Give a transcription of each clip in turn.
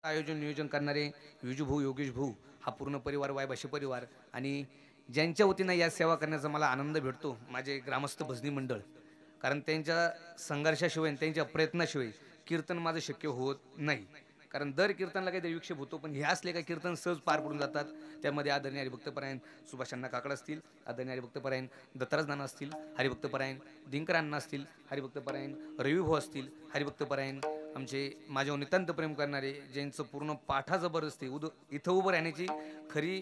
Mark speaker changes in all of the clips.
Speaker 1: आयोजन नियोजन करणारे विजू भाऊ योगेश भाऊ हा पूर्ण परिवार वायभाषी परिवार आणि ज्यांच्या वतीनं या सेवा करण्याचा मला आनंद भेटतो माझे ग्रामस्थ भजनी मंडळ. कारण त्यांच्या संघर्षाशिवाय आणि त्यांच्या प्रयत्नाशिवाय कीर्तन माझं शक्य होत नाही. कारण दर कीर्तनला काहीतरी विक्षेप होतो, पण हे असले काही कीर्तन सहज पार पडून जातात. त्यामध्ये आदरणीय हरिभक्तपरायण सुभाषांना काकड असतील, आदरणीय हरिभक्तपरायण दत्तराज नाना असतील, हरिभक्तपरायण दिनकर अण्णा असतील, हरिभक्तपरायण रविभाऊ असतील, हरिभक्तपरायण आमचे माझ्यावर नितांत प्रेम करणारे ज्यांचं पूर्ण पाठा जबरदस्ती इथं उभं राहण्याची खरी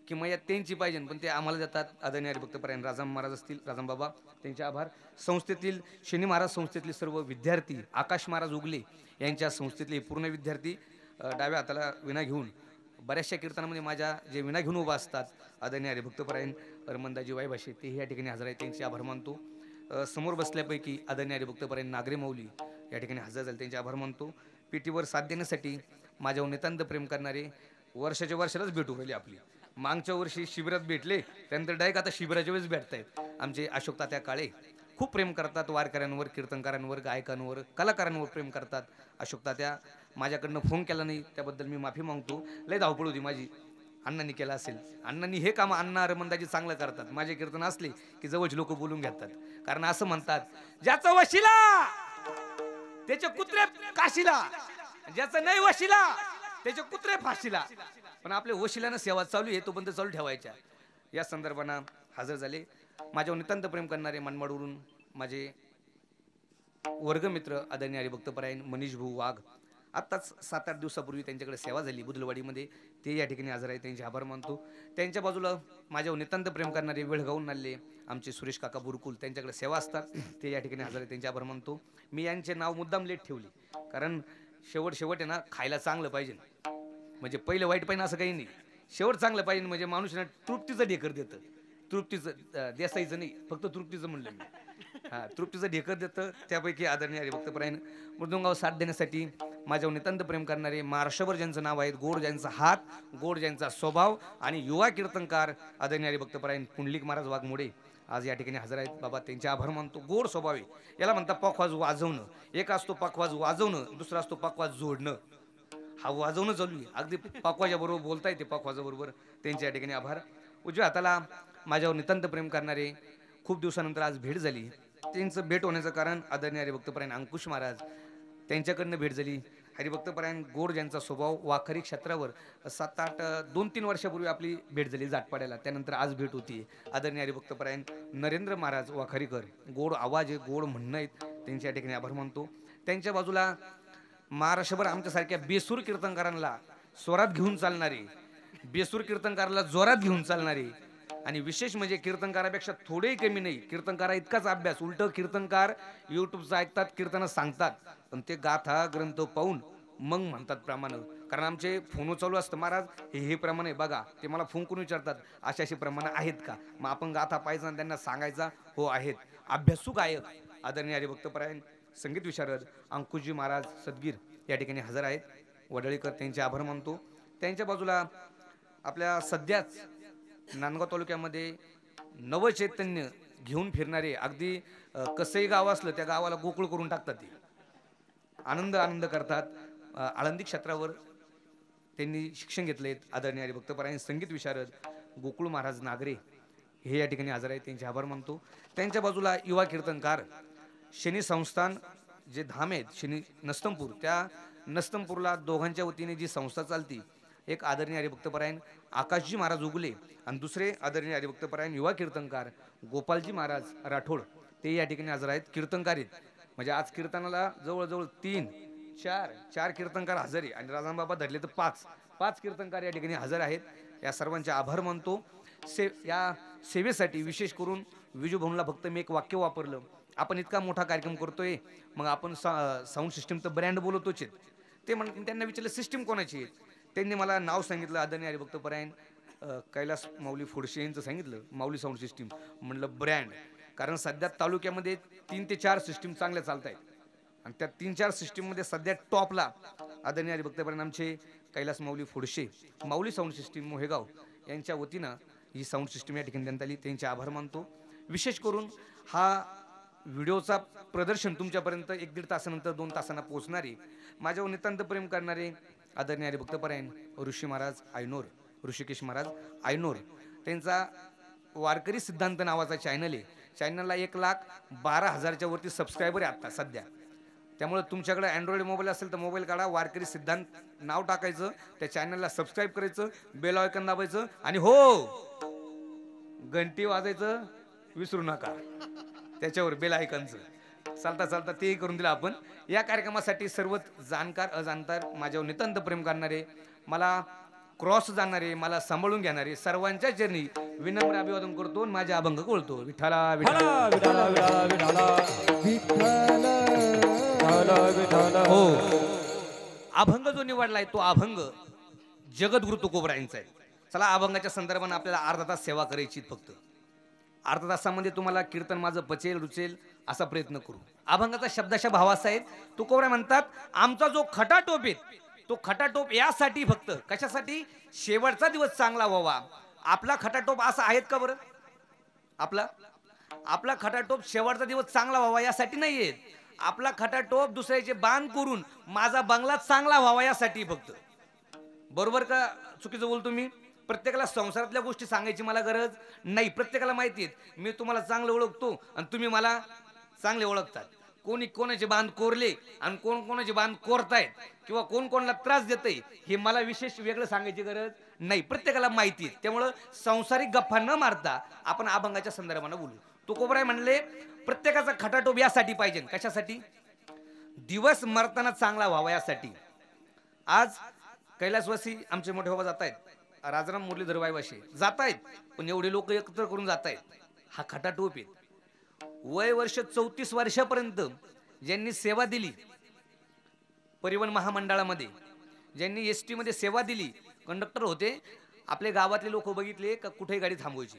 Speaker 1: किंमत त्यांची पाहिजे, पण ते आम्हाला देतात. आदरणीय हरिभक्तपरायण राजाम महाराज असतील, राजाम बाबा त्यांचे आभार. संस्थेतील शनी महाराज संस्थेतले सर्व विद्यार्थी, आकाश महाराज उगले यांच्या संस्थेतले पूर्ण विद्यार्थी डाव्या हाताला विना घेऊन बऱ्याचशा कीर्तनामध्ये माझ्या जे विना घेऊन उभा असतात, आदरणीय हरिभक्तपरायण रमणदाजी वायभाषे तेही या ठिकाणी हजर आहेत, त्यांचे आभार मानतो. समोर बसल्यापैकी आदरणीय हरिभक्तपरायण नागरे माऊली या ठिकाणी हजर झाले, त्यांचे आभार मानतो. पीटीवर साथ देण्यासाठी माझ्यावर नितांत प्रेम करणारे वर्षाच्या वर्षालाच भेटू राहिले. आपली मागच्या वर्षी शिबिरात भेटले, त्यानंतर डायरेक्ट आता शिबिराच्या वेळेस भेटतायत. आमचे अशोक तात्या काळे खूप प्रेम करतात वारकऱ्यांवर, कीर्तनकारांवर, गायकांवर, कलाकारांवर प्रेम करतात. अशोक तात्या माझ्याकडनं फोन केला नाही त्याबद्दल मी माफी मागतो. लय धावपळ होती माझी, अण्णांनी केला असेल. अण्णांनी हे काम अण्णा रमणदाजी चांगलं करतात. माझे कीर्तन असले की जवळचे लोक बोलून घेतात. कारण असं म्हणतात, ज्याचा वशिला त्याचे कुत्रे काशीला, ज्याचं नाही वशिला त्याचे कुत्रे फाशीला. पण आपल्या वशिलानं सेवा चालू आहे, तो बंद चालू ठेवायच्या. या संदर्भानं हजर झाले माझ्यावर नितांत प्रेम करणारे मनमाडवरून माझे वर्गमित्र आदरणीय हरिभक्तपरायण मनीष भाऊ वाघ. आत्ताच 7-8 दिवसापूर्वी त्यांच्याकडे सेवा झाली बुदलवाडीमध्ये, ते या ठिकाणी हजर आहे, त्यांचे आभार मानतो. त्यांच्या बाजूला माझ्यावर नितांत प्रेम करणारे वेळगावून आले आमचे सुरेश काका बुरकुल, त्यांच्याकडे सेवा असतात, ते या ठिकाणी हजर आहे, त्यांचे आभार मानतो. मी यांचे नाव मुद्दाम लेट ठेवले, कारण शेवट आहे ना, खायला चांगलं पाहिजे. म्हणजे पहिलं वाईट पाहिजे असं काही नाही, शेवट चांगलं पाहिजे. म्हणजे माणूस ना तृप्तीचं ढेकर देतं, तृप्तीचं देसाईचं नाही, फक्त तृप्तीचं म्हणलं मी. हां, तृप्तीचं ढेकर देतं. त्यापैकी आदरणीय हरिभक्तपरायण मृदुंगावर साथ देण्यासाठी माझ्यावर नितांत प्रेम करणारे महाराष्ट्रभर ज्यांचं नाव आहे, गोड ज्यांचा हात, गोड ज्यांचा स्वभाव आणि युवा कीर्तनकार आदरणीय हरिभक्तपरायण पुंडलिक महाराज वाघमोडे आज या ठिकाणी हजर आहेत. बाबा त्यांचे आभार मानतो. गोड स्वभाव आहे, याला म्हणतात पखवाज वाजवणं. एक असतो पखवाज वाजवणं, दुसरा असतो पखवाज जोडणं. हा वाजवणं चालू आहे, अगदी पखवाजा बरोबर बोलता येते, पखवाजाबरोबर. त्यांच्या या ठिकाणी आभार. उजव्या हाताला माझ्यावर नितांत प्रेम करणारे खूप दिवसानंतर आज भेट झाली. त्यांचं भेट होण्याचं कारण आदरणीय हरिभक्तपरायण अंकुश महाराज त्यांच्याकडनं भेट झाली. हरिभक्तपरायण गोड ज्यांचा स्वभाव वाखरी क्षेत्रावर 7-8 2-3 वर्षापूर्वी आपली भेट झाली जाटपाड्याला, त्यानंतर आज भेट होती. आदरणीय हरिभक्तपरायण नरेंद्र महाराज वाखारीकर, गोड आवाज आहे, गोड म्हणणं आहेत, त्यांच्या या ठिकाणी आभार मानतो. त्यांच्या बाजूला महाराष्ट्रभर आमच्यासारख्या बेसूर कीर्तनकारांना स्वरात घेऊन चालणारे, बेसूर कीर्तनकाराला जोरात घेऊन चालणारे, आणि विशेष म्हणजे कीर्तनकारापेक्षा थोडेही कमी नाही, कीर्तनकारा इतकाच अभ्यास. उलट कीर्तनकार युट्यूबचं ऐकतात, कीर्तन सांगतात, पण ते गाथा ग्रंथ पाहून मग म्हणतात प्रमाण. कारण आमचे फोन चालू असतं, महाराज हे प्रमाण आहे बघा. ते मला फोन करून विचारतात, अशी अशी प्रमाण आहेत का? मग आपण गाथा पाहायचा आणि त्यांना सांगायचा, हो आहेत. अभ्यासू गायक आदरणीय हरिभक्तपरायण संगीत विशारद अंकुशजी महाराज सदगीर या ठिकाणी हजर आहेत, वडळीकर, त्यांचे आभार मानतो. त्यांच्या बाजूला आपल्या सध्याच नांदगाव तालुक्यामध्ये नवचैतन्य घेऊन फिरणारे, अगदी कसंही गाव असलं त्या गावाला गोकुळ करून टाकतात. ते आनंद करतात. आळंदी क्षेत्रावर त्यांनी शिक्षण घेतलेत. आदरणीय हरिभक्तपरायण संगीत विशारद गोकुळ महाराज नागरे हे या ठिकाणी हजर आहेत, त्यांचे आभार मानतो. त्यांच्या बाजूला युवा कीर्तनकार शनी संस्थान जे धाम आहेत शनी नस्तंपूर, त्या नस्तंपूरला दोघांच्या वतीने जी संस्था चालती, एक आदरणीय हरिभक्तपरायण आकाशजी महाराज उगले आणि दुसरे आदरणीय हरिभक्तपरायण युवा कीर्तनकार गोपालजी महाराज राठोड, ते या ठिकाणी हजर आहेत, कीर्तनकार आहेत. म्हणजे आज कीर्तनाला जवळजवळ 3-4 कीर्तनकार हजर आहे, आणि राजांबाबा धरले तर 5 कीर्तनकार या ठिकाणी हजर आहेत. या सर्वांचे आभार मानतो. या सेवेसाठी विशेष करून विजू भाऊंना फक्त मी एक वाक्य वापरलं, आपण इतका मोठा कार्यक्रम करतोय, मग आपण साऊंड सिस्टीम तर ब्रँड बोलतोच. ते त्यांना विचारलं सिस्टीम कोणाची आहे, त्यांनी मला नाव सांगितलं, आदरणीय हरिभक्तपरायण कैलास माऊली फोडशे यांचं सांगितलं, माऊली साऊंड सिस्टीम. म्हणलं ब्रँड, कारण सध्या तालुक्यामध्ये 3 ते 4 सिस्टीम चांगल्या चालत आहेत, आणि त्या 3-4 सिस्टीममध्ये सध्या टॉपला आदरणीय हरिभक्तपरायण आमचे कैलास माऊली फोडशे, माऊली साऊंड सिस्टीम मोहेगाव यांच्या वतीनं ही साऊंड सिस्टीम या ठिकाणी देण्यात आली, त्यांचे आभार मानतो. विशेष करून हा व्हिडिओचा प्रदर्शन तुमच्यापर्यंत 1-1.5 तासानंतर 2 तासांना पोहोचणारे माझ्यावर नितांत प्रेम करणारे आदरणीय हरिभक्तपरायण ऋषी महाराज आयनोर, ऋषिकेश महाराज आयनोर, त्यांचा वारकरी सिद्धांत नावाचा चॅनल आहे. चॅनलला 1,12,000च्या वरती सबस्क्रायबर आहे आता सध्या. त्यामुळे तुमच्याकडे अँड्रॉइड मोबाईल असेल तर मोबाईल काढा, वारकरी सिद्धांत नाव टाकायचं, त्या चॅनलला सबस्क्राईब करायचं, बेल आयकॉन दाबायचं आणि हो घंटी वाजायचं विसरू नका, त्याच्यावर बेल आयकॉनचं. चालता चालता तेही करून दिलं आपण. या कार्यक्रमासाठी सर्वच जाणकार अजाणकार माझ्यावर नितांत प्रेम करणारे, मला क्रॉस जाणारे, मला सांभाळून घेणारे सर्वांच्या चरणी विनम्र अभिवादन करतो. माझ्या अभंग बोलतो. विठ्ठला विठ्ठला विठ्ठला विठ्ठला विठ्ठला. हो, अभंग जो निवडलाय तो अभंग जगद्गुरु तुकोबरायांचा आहे. चला, अभंगाच्या संदर्भाने आपल्याला अर्धा तास सेवा करायची. फक्त अर्धा तासामध्ये तुम्हाला कीर्तन माझं पचेल रुचेल असा प्रयत्न करू. अभंगाचा शब्दाच्या भावाचा आहे. तुकोबराय म्हणतात, आमचा जो खटाटोप आहे तो खटाटोप यासाठी, फक्त कशासाठी, शेवटचा दिवस चांगला व्हावा. आपला खटाटोप असा आहेत का बरं? आपला खटाटोप शेवटचा दिवस चांगला व्हावा यासाठी नाहीये. आपला खटाटोप दुसऱ्याचे बांध करून माझा बंगला चांगला व्हावा यासाठी फक्त. बरोबर का चुकीचं बोलतो मी? प्रत्येकाला संसारातल्या गोष्टी सांगायची मला गरज नाही. प्रत्येकाला माहिती आहे मी तुम्हाला चांगलं ओळखतो आणि तुम्ही मला चांगले ओळखतात. कोणी कोणाचे बांध कोरले आणि कोण कोणाचे बांध कोरतायत किंवा कोण कोणाला त्रास देतंय हे मला विशेष वेगळं सांगायची गरज नाही. प्रत्येकाला माहिती आहे. त्यामुळं सांसारिक गप्पा न मारता आपण अभंगाच्या संदर्भाने बोलू. तुकोबराय म्हणले, प्रत्येकाचा खटाटोप यासाठी पाहिजे. कशासाठी? दिवस मरताना चांगला व्हावा यासाठी. आज कैलासवासी आमचे मोठे बाबा जात आहेत, राजाराम मुरलीधर वायवाशी जात आहेत, पण एवढे लोक एकत्र करून जात आहेत. हा खटाटोप आहे. वय वर्ष 34 वर्षापर्यंत ज्यांनी सेवा दिली परिवहन महामंडळामध्ये, ज्यांनी एसटी मध्ये सेवा दिली, कंडक्टर होते, आपल्या गावातले लोक बघितले का कुठेही गाडी थांबवायची,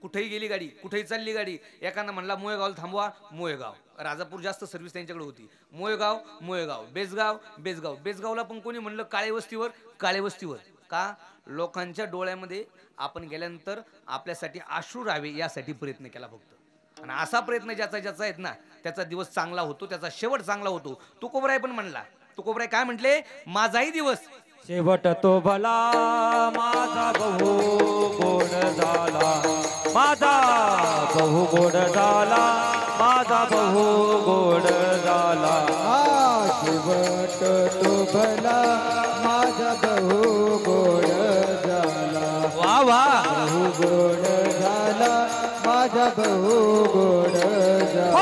Speaker 1: कुठेही गेली गाडी, कुठेही चालली गाडी. एकानं म्हणला मोयगावला थांबवा, मोयगाव. राजापूर जास्त सर्व्हिस त्यांच्याकडे होती. मोयगाव मोयगाव, बेसगाव बेसगाव. बेसगावला पण कोणी म्हणलं काळे वस्तीवर, काळे वस्तीवर. का? लोकांच्या डोळ्यामध्ये आपण गेल्यानंतर आपल्यासाठी अश्रू राहावे यासाठी प्रयत्न केला फक्त. आणि असा प्रयत्न ज्याचा आहेत ना, त्याचा दिवस चांगला होतो, त्याचा शेवट चांगला होतो. तुकोबराय पण म्हणला. तुकोबराय काय म्हटले? माझाही दिवस
Speaker 2: शेवट तो भला, माझा बहु गोड झाला, माझा बहु गोड झाला, माझा बहु गोड झाला.
Speaker 3: शेवट तो भला, माझा बहु गोड झाला.
Speaker 1: वा वा,
Speaker 3: बहु गोड झाला, माझा बहु गोड झाला.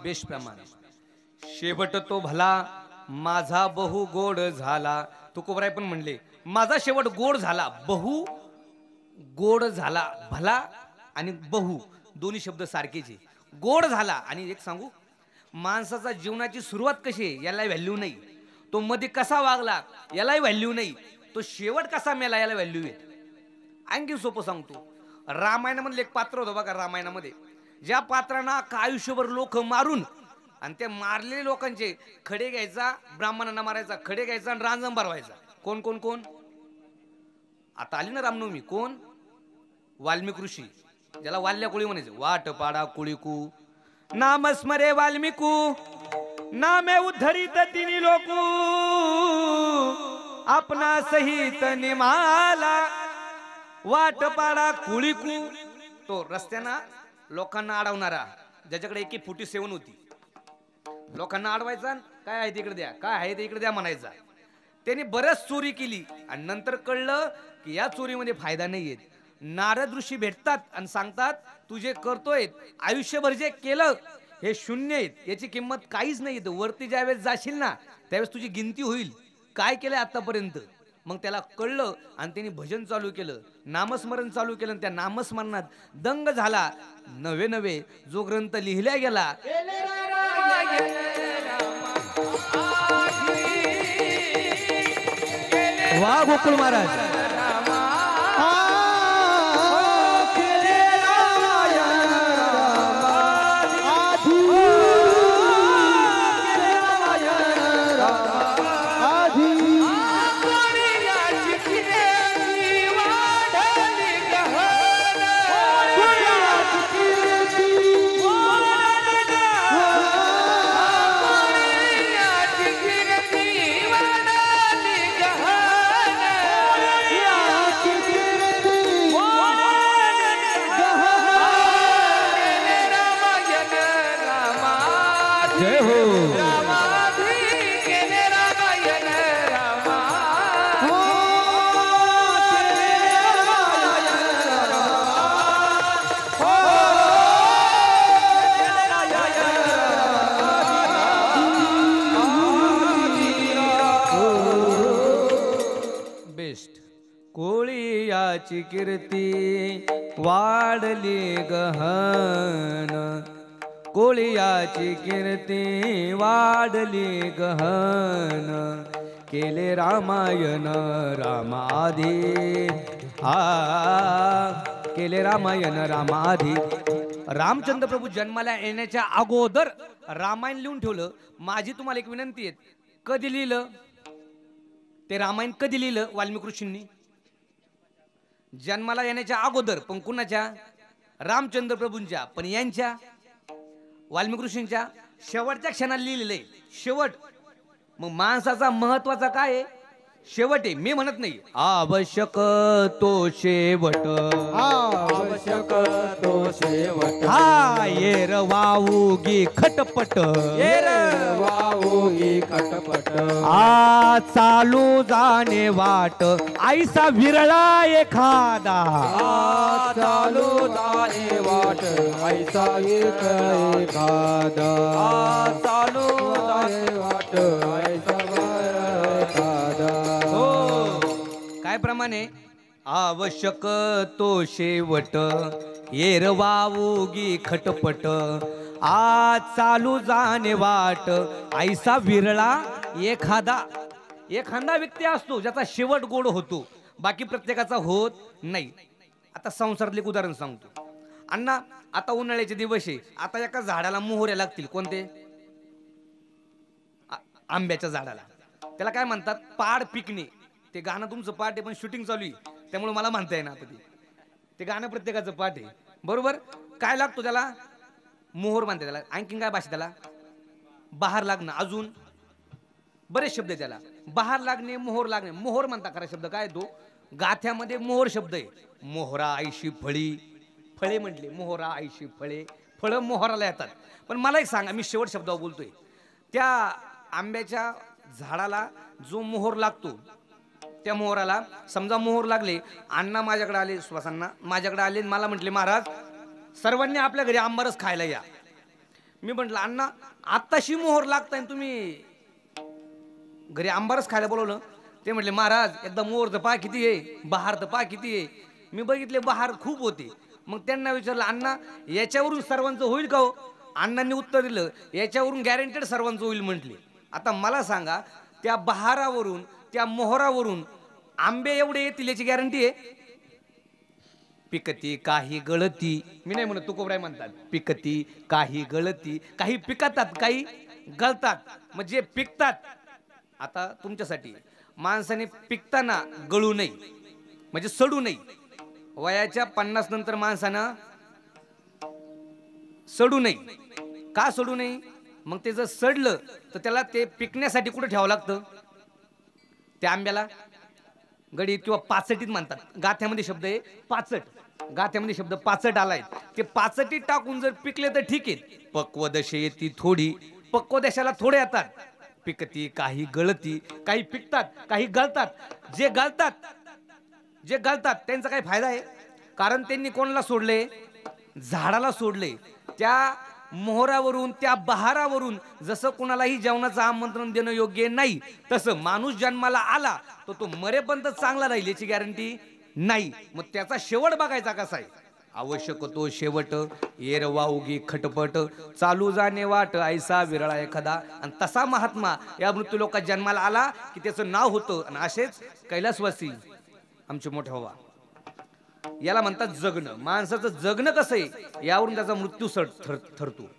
Speaker 1: बेश प्रमाण. शेवट तो भला, माझा बहु गोड झाला. तुकोबराय पण म्हणले, माझा शेवट गोड झाला, बहु गोड झाला. भला आणि बहु दोन्ही शब्द सारखेच आहे. गोड झाला. आणि एक सांगू, माणसाचा जीवनाची सुरुवात कशी आहे याला व्हॅल्यू नाही, तो मध्ये कसा वागला यालाही व्हॅल्यू नाही, तो शेवट कसा मेला याला व्हॅल्यू आहे. आणखी सोपं सांगतो, रामायणामधलं एक पात्र होतं बघा. रामायणामध्ये ज्या पात्रांना आयुष्यभर लोक मारून आणि त्या मारलेल्या लोकांचे खडे घ्यायचा, ब्राह्मणांना मारायचा, खडे घ्यायचा आणि रांजण भरवायचा. कोण कोण कोण? आता आली ना रामनवमी. कोण? वाल्मिक ऋषी, ज्याला वाल्या कुळी म्हणायचं. वाट पाडा कुळीकू, नामस्मरे वाल्मिकू, नामे उद्धरित तिनी लोकू, आपणा सहित निमाला. वाट पाडा कुळीकू, तो रस्त्याना लोकांना अडवणारा, ज्याच्याकडे 1 फुटी सेवन होती, लोकांना अडवायचा. काय आहे तिकडे द्या, काय आहे ते इकडे द्या म्हणायचा. त्याने बरंच चोरी केली आणि नंतर कळलं की या चोरीमध्ये फायदा नाही आहे. नारद ऋषी भेटतात आणि सांगतात, तू जे करतोय आयुष्यभर जे केलं हे शून्य आहे, याची किंमत काहीच नाही. वरती ज्यावेळेस जाशील ना त्यावेळेस तुझी गिनती होईल काय केलंय आतापर्यंत. मग त्याला कळलं आणि त्यांनी भजन चालू केलं, नामस्मरण चालू केलं. त्या नामस्मरणात दंग झाला. नवे नवे जो ग्रंथ लिहिला गेला
Speaker 2: वा गोकुळ महाराज
Speaker 3: केले रामायण आधी केले रामायण आधी
Speaker 2: जय हो
Speaker 1: बेस्ट कोळियाची कीर्ती वाढली गहन कोळियाची कीर्ती वाढली गहन केले रामायण रामाधी केले रामायण रामाधी रामचंद्र प्रभू जन्माला येण्याच्या अगोदर रामायण लिहून ठेवलं. माझी तुम्हाला एक विनंती आहे, कधी लिहिलं ते रामायण? कधी लिहिलं वाल्मिकी ऋषींनी? जन्माला येण्याच्या अगोदर. पण कुणाच्या? रामचंद्र प्रभूंच्या. पण यांच्या वाल्मिकी ऋषींच्या शेवटच्या क्षणाला लिहिलेलं आहे. शेवट. मग माणसाचा महत्वाचा काय आहे? शेवट आहे. मी म्हणत नाही आवश्यक तो शेवट,
Speaker 3: आवश्यक तो शेवट,
Speaker 1: हा येर वाऊगी खटपट,
Speaker 3: वाऊगी खटपट,
Speaker 1: आ चालू जाणे वाट आईसा विरळा एखादा,
Speaker 3: चालू जाणे वाट ऐसा एक एखादा,
Speaker 2: चालू
Speaker 3: जाणे वाट ऐसा एखादा.
Speaker 1: काय प्रमाणे? आवश्यक तो शेवट येर वाऊगी खटपट, आ चालू जाणे वाट ऐसा विरळा एखादा. एखादा व्यक्ती असतो ज्याचा शेवट गोड होतो, बाकी प्रत्येकाचा होत नाही. आता संसारातले एक उदाहरण सांगतो. अण्णा आता उन्हाळ्याचे दिवस आहे, आता एका झाडाला मोहऱ्या लागतील. कोणते? आंब्याच्या झाडाला. त्याला काय म्हणतात? पाड पिकणे. ते गाणं तुमचं पाठ आहे, पण शूटिंग चालू आहे त्यामुळे मला म्हणता येईना. आता ते गाणं प्रत्येकाचं पाठ आहे, बरोबर. काय लागतो त्याला? मोहर म्हणते त्याला. आणखीन काय भाषा त्याला? बहार लागणं. अजून बरेच शब्द आहे त्याला. बहार लागणे, मोहर लागणे. मोहर म्हणता खरा शब्द काय तो? गाथ्यामध्ये मोहर शब्द आहे. मोहरा आईशी फळी, फळे म्हटले. मोहरा आईशी फळे, फळं मोहराला येतात. पण मला एक सांगा, मी शेवट शब्दावर बोलतोय. त्या आंब्याच्या झाडाला जो मोहर लागतो, त्या मोहराला समजा मोहर लागले, अण्णा माझ्याकडे आले, सुहासांना माझ्याकडे आले, मला म्हटले महाराज सर्वांनी आपल्या घरी आंबारस खायला या. मी म्हटलं अण्णा आत्ताशी मोहर लागताय तुम्ही घरी आंबारस खायला बोलवलं. ते म्हटले महाराज एकदा मोहर तर पहा किती आहे, बहार तर पहा किती आहे. मी बघितले बहार खूप होते. मग त्यांना विचारलं अण्णा याच्यावरून सर्वांचं होईल का हो? अण्णांनी उत्तर दिलं याच्यावरून गॅरंटेड सर्वांचं होईल म्हटले. आता मला सांगा, त्या बहारावरून त्या मोहरावरून आंबे एवढे येतील याची गॅरंटी आहे? पिकती काही गळती. मी नाही म्हणत, तुकोबराय म्हणतात पिकती काही गळती. काही पिकतात काही गळतात. मग जे पिकतात, आता तुमच्यासाठी माणसाने पिकताना गळू नये, म्हणजे सडू नये. वयाच्या 50 नंतर माणसानं सडू नये. का सडू नये? मग ते जर सडलं तर त्याला ते पिकण्यासाठी कुठे ठेवावं लागतं? त्या आंब्याला गडीत किंवा पाचटीत म्हणतात. गाथ्यामध्ये शब्द आहे पाचट. गाथ्यामध्ये शब्द पाचट आलाय. ते पाचटीत टाकून जर पिकले तर ठीक आहे. पक्व दशे येती थोडी, पक्व दशाला थोडे येतात. पिकती काही गळती. काही पिकतात काही गळतात. जे गळतात त्यांचा काही फायदा आहे? कारण त्यांनी कोणाला सोडले? झाडाला सोडले. त्या मोहरावरून त्या बहारावरून जसं कोणालाही जेवणाचं आमंत्रण देणं योग्य नाही, तसं माणूस जन्माला आला तर तो मरेपर्यंत चांगला राहील याची गॅरंटी नाही. मग त्याचा शेवट बघायचा कसा आहे? आवश्यक तो शेवट येरवा उगी खटपट चालू जाणे वाट ऐसा विरळा एखादा. आणि तसा महात्मा या मृत्यू लोकात जन्माला आला की त्याचं नाव होतं. आणि असेच कैलासवासी आमचे मोठे व्हावा. याला म्हणतात जगणं. माणसाचं जगणं कसं आहे यावरून त्याचा मृत्यू ठरतो.